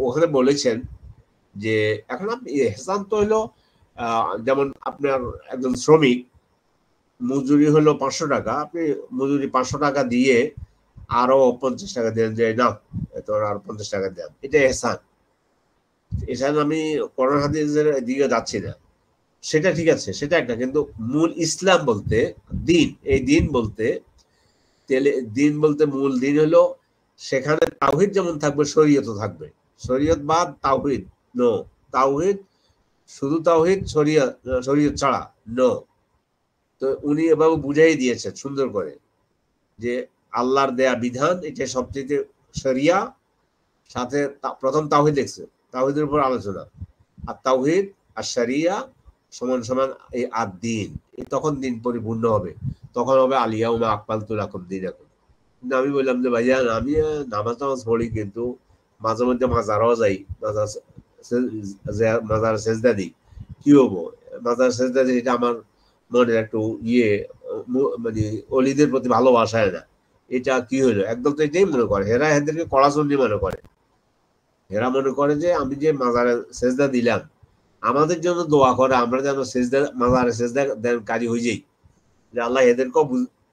ওখানে বলেছেন যে এখন আপনি ইহসান তো হলো যেমন আপনার একজন শ্রমিক মজুরি হলো 500 টাকা, আপনি মজুরি 500 টাকা দিয়ে আরো 50 টাকা দেন, যে না তোর আর 50 টাকা দেন, এটা ইহসান। এছাড়া আমি কোরআন হাদিসের দিকে যাচ্ছি না, সেটা ঠিক আছে, সেটা একটা। কিন্তু মূল ইসলাম বলতে দিন, এই দিন বলতে মূল দিন হলো সেখানে তাওহীদ যেমন থাকবে শরীয়তও থাকবে। শরীয়ত বাদ তাওহীদ নো, তাওহীদ শুধু তাওহীদ, শরীয়ত ছাড়া নো। তো উনি এভাবে বুঝাই দিয়েছেন সুন্দর করে যে আল্লাহর দেয়া বিধান এটা সবচেয়ে শরিয়া, সাথে প্রথম তাওহীদ দেখছে, তাওহীদের উপর আলোচনা, আর তাওহীদ আর শরিয়া সমান সমান এই আদ-দীন, তখন দিন পরিপূর্ণ হবে, তখন হবে আল ইয়াউমা আকমালতু লাকুম দীনাকুম। কিন্তু আমি বললাম যে ভাইজান, আমি নামাজ পড়ি, কিন্তু মাঝে মধ্যে মাজারও যাই, মাজার সেজদা দিই, কি হবো মাজার সেজদা দিই, এটা আমার মনের একটু মানে অলিদের প্রতি ভালোবাসায় না, এটা কি হলো, একদম তো এটাই মনে করে। হেরা এদেরকে কড়াচন্ডী মনে করে, হেরা মনে করে যে আমি যে মাজারে সেজদা দিলাম, আমাদের জন্য দোয়া করে, আমরা যেন সেজদা মাজারে সেজদা দেন কাজী হয়ে যাই, যে আল্লাহ এদেরকেও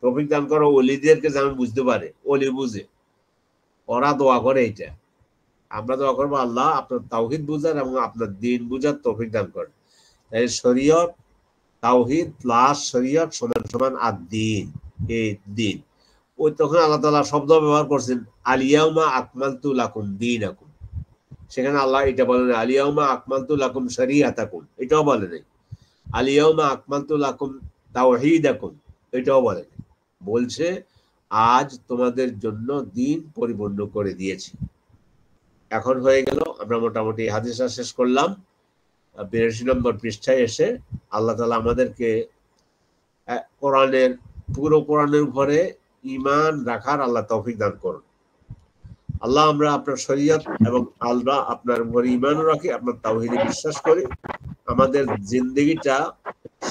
তৌফিক দান করো, অলিদেরকে যেন বুঝতে পারে, অলি বুঝে, ওরা দোয়া করে এইটা। আমরা দোয়া করবো আল্লাহ আপনার তাওহীদ বুঝার এবং আপনার দিন বুঝার তৌফিক দান করেন। তাই শরীয়ত, তাওহীদ প্লাস শরীয়ত সমান সমান আদ-দীন, এই দিন। ওই তখন আল্লাহ তাআলা শব্দ ব্যবহার করছেন আল ইয়াউমা আকমালতু লাকুম দীনাকুম, সেখানে আল্লাহ এটা বলেন আলিয়াউমা আকমালতু লাকুম শরিয়াতাকুম, এটাও বলে নাই। আলিয়াউমা আকমালতু লাকুম তাওহীদাকুম, এটাও বলে নাই। বলছে আজ তোমাদের জন্য দিন পরিপূর্ণ করে দিয়েছি। এখন হয়ে গেল, আমরা মোটামুটি হাদিসটা শেষ করলাম। 82 নম্বর পৃষ্ঠায় এসে আল্লাহ তাআলা আমাদেরকে কোরআনের পুরো কোরআনের উপরে ঈমান রাখার আল্লাহ তৌফিক দান করুন। আল্লাহ আমরা আপনার শরীয়ত এবং আল্লাহ আপনার উপরে ঈমানও রাখি, আপনার তাওহীদে বিশ্বাস করি। আমাদের জিন্দেগিটা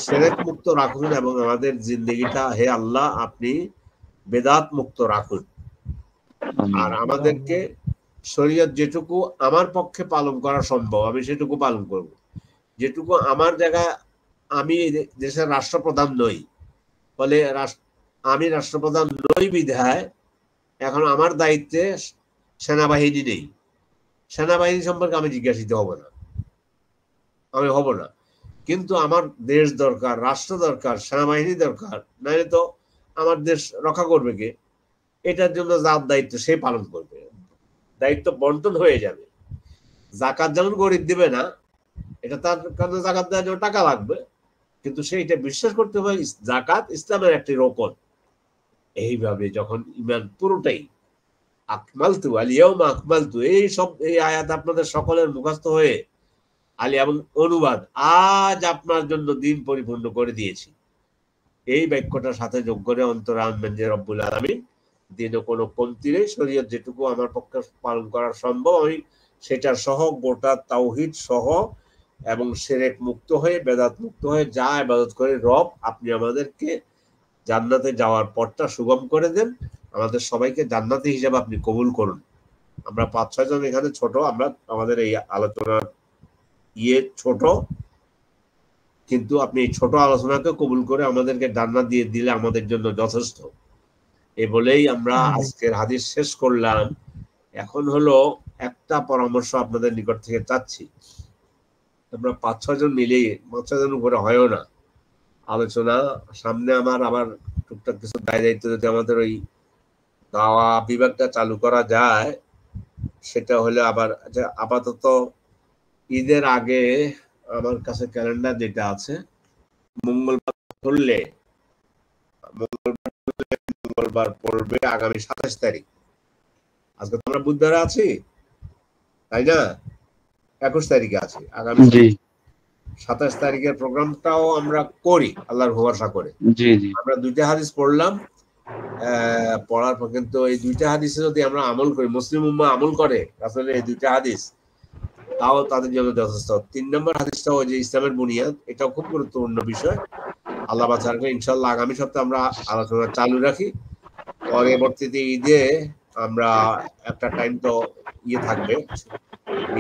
শিরক মুক্ত রাখুন এবং আমাদের জিন্দেগিটা হে আল্লাহ আপনি বেদাত মুক্ত রাখুন। আর আমাদেরকে শরীয়ত যেটুকু আমার পক্ষে পালন করা সম্ভব আমি সেটুকু পালন করব। যেটুকু আমার জায়গায়, আমি দেশের রাষ্ট্রপ্রধান নই, ফলে আমি রাষ্ট্রপ্রধান নই বিধায় এখন আমার দায়িত্বে সেনাবাহিনী নেই। সেনাবাহিনী সম্পর্কে আমি জিজ্ঞাসিত হব না, আমি হব না। কিন্তু আমার দেশ দরকার, রাষ্ট্র দরকার, সেনাবাহিনী দরকার, নাহলে তো আমার দেশ রক্ষা করবে কে? এটার জন্য যার দায়িত্ব সে পালন করবে, দায়িত্ব বন্টন হয়ে যাবে। জাকাত যেমন গরিব দিবে না, এটা তার কারণে জাকাত দেওয়ার জন্য টাকা লাগবে, কিন্তু সে এটা বিশ্বাস করতে হবে জাকাত ইসলামের একটি রোকন। এইভাবে যখন ঈমান পুরোটাই আকমালতু আলিয়াউমা আকমালতু, এই আয়াত আপনাদের সকলের মুখস্থ হয়ে আলী এবং অনুবাদ, আজ আপনার জন্য দিন পরিপূর্ণ করে দিয়েছি, এই বাক্যটার সাথে যোগ করে অন্তরে আনবেন যে রব্বুল আলামিন দিনে কোনো কমতি নেই, শরীয়ত যেটুকু আমার পক্ষে পালন করা সম্ভব আমি সেটা সহ গোটা তাওহীদ সহ এবং শিরক মুক্ত হয়ে বেদাত মুক্ত হয়ে যা ইবাদত করে রব আপনি আমাদেরকে জান্নাতে যাওয়ার পথটা সুগম করে দেন, আমাদের সবাইকে জান্নাতি হিসেবে আপনি কবুল করুন। আমরা 5-6 জন এখানে ছোট, আমরা আমাদের এই আলোচনার ছোট, কিন্তু আপনি এই ছোট আলোচনাকে কবুল করে আমাদেরকে জান্নাত দিয়ে দিলে আমাদের জন্য যথেষ্ট। এই বলেই আমরা আজকের হাদিস শেষ করলাম। এখন হলো একটা পরামর্শ আপনাদের নিকট থেকে চাচ্ছি, আমরা 5-6 জন মিলে, 5-6 জন উপরে হয়ও না আলোচনা, সামনে আমার আবার টুকটাক কিছু দায় দায়িত্ব যদি আমাদের ওই দাওয়া বিভাগটা চালু করা যায়, সেটা হলে আবার আপাতত ঈদের আগে আমার কাছে ক্যালেন্ডার যেটা আছে, মঙ্গলবার পড়বে আগামী 27 তারিখ। আজকে তো আমরা বুধবারে আছি, তাই না? 21 তারিখে আছি, আগামী 27 তারিখের প্রোগ্রামটাও আমরা করি আল্লাহর ভরসা করে। আমরা 2টা হাদিস পড়লাম, পড়ার পর কিন্তু এই 2টা হাদিসে যদি আমরা আমল করি, মুসলিম উম্মাহ আমল করে আসলে এই 2টা হাদিস, তাও তাদের জন্য যথেষ্ট। 3 নম্বর হাদিসটা ওই যে ইসলামের বুনিয়াদ, এটাও খুব গুরুত্বপূর্ণ বিষয়। আল্লাহ বাঁচার করে ইনশাল্লাহ আগামী সপ্তাহে আমরা আলোচনা চালু রাখি। পরবর্তীতে ঈদে আমরা একটা টাইম তো থাকবে,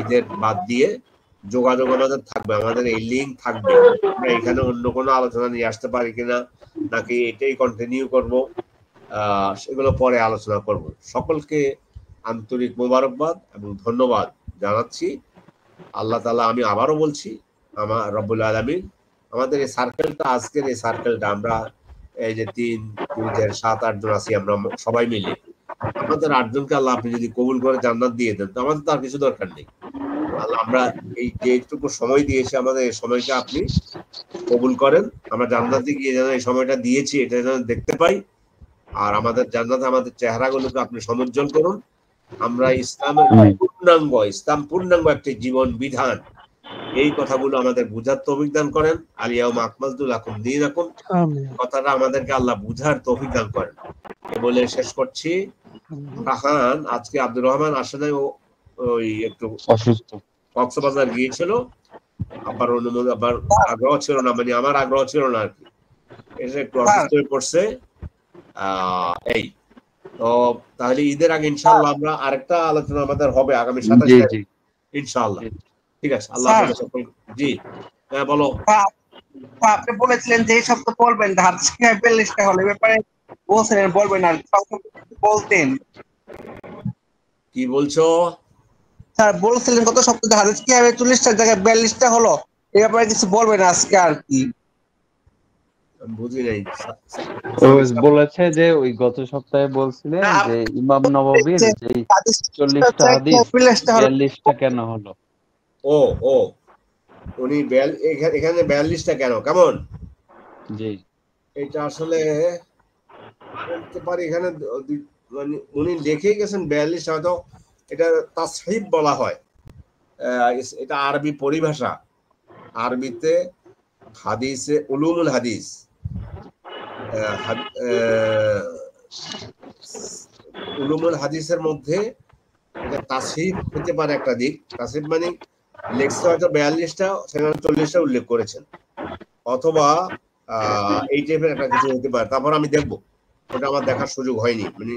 ঈদের বাদ দিয়ে যোগাযোগ আমাদের থাকবে, আমাদের এই লিঙ্ক থাকবে, আমরা এখানে অন্য কোনো আলোচনা নিয়ে আসতে পারি কিনা নাকি এটাই কন্টিনিউ করব, সেগুলো পরে আলোচনা করব। সকলকে আন্তরিক মোবারকবাদ এবং ধন্যবাদ জানাচ্ছি। আল্লাহ তাআলা, আমি আবারও বলছি, আমার রব্বুল আলামিন আমাদের এই সার্কেলটা, আজকের এই সার্কেলটা আমরা এই যে 3-7-8 জন আছি, আমরা সবাই মিলে আমাদের 8 জনকে আল্লাহ আপনি যদি কবুল করে জান্নাত দিয়ে দেন, তো আমাদের তো আর কিছু দরকার নেই। আল্লাহ আমরা এই যেটুকু সময় দিয়েছি, আমাদের এই সময়টা আপনি কবুল করেন, আমরা জান্নাতে গিয়ে যেন এই সময়টা দিয়েছি এটা যেন দেখতে পাই, আর আমাদের জান্নাতে আমাদের চেহারাগুলোকে আপনি সমুজ্জ্বল করুন। আমরা ইসলামের ইসলাম পূর্ণাঙ্গ একটি জীবন বিধান, এই কথাগুলো আমাদের বুঝার তৌফিক দান করেন। আলিয়াউমা আকমালতু লাকুম দীনাকুম কথাটা আমাদেরকে আল্লাহ বুঝার তৌফিক দান করেন। এ বলে শেষ করছি। রাহান আজকে আব্দুর রহমান আসে নাই, ওই একটু অসুস্থ, কক্সবাজার গিয়েছিল, আবার আবার আগ্রহ ছিল না, মানে আমার আগ্রহ ছিল না আর কি, এসে একটু অসুস্থ হয়ে পড়ছে। এই তো তাহলে ঈদের আগে ইনশাআল্লাহ আমরা আরেকটা আলোচনা আমাদের হবে আগামী 27 তারিখ ইনশাআল্লাহ। ঠিক আছে, আল্লাহ হাফেজ। জি হ্যাঁ বলো। আপনি বলেছিলেন যে এই সপ্তাহ বলবেন হাদিস কিভাবে 42টা হলো, ব্যাপারে বলছিলেন বলবেন, আর বলতেন কি বলছো স্যার? বলছিলেন গত সপ্তাহে হাদিস কিভাবে 40টার জায়গায় 42টা হলো, এই ব্যাপারে কিছু বলবেন আজকে আর কি? বুঝি নাই। ও বলেছে যে ওই গত সপ্তাহে বলছিলেন না, যে ইমাম নববীর যে যে হাদিস 40টা হাদিস 42টা হলো 42টা কেন হলো? ও ও উনি এখানে 42টা কেন কেমন? জি এটা আসলে বলতে পারি এখানে মানে উনি লিখে গেছেন 42টা, হয়তো এটা তাসহিব বলা হয়। এটা আরবি পরিভাষা। আরবিতে হাদিসে উলুমুল হাদিস, উলুমুল হাদিসের মধ্যে এটা তাসহিব হতে পারে একটা দিক। তাসহিব মানে লেখছে হয়তো 42টা, সেখানে 40টা উল্লেখ করেছেন, অথবা এই টাইপের একটা কিছু হতে পারে। তারপর আমি দেখবো, ওটা আমার দেখার সুযোগ হয়নি। মানে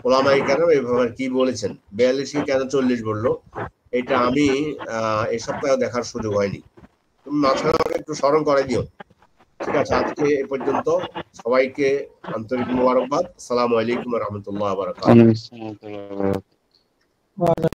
ওলামাই কেন এইভাবে কি বলেছেন, 42 কি কেন 40 বললো, এটা আমি এই সপ্তাহে দেখার সুযোগ হয়নি। তুমি মাঝখানে আমাকে একটু স্মরণ করে দিও। ঠিক আছে, আজকে এ পর্যন্ত। সবাইকে আন্তরিক মোবারকবাদ। আসসালামু আলাইকুম ওয়া রাহমাতুল্লাহি ওয়া বারাকাতুহু। অনেক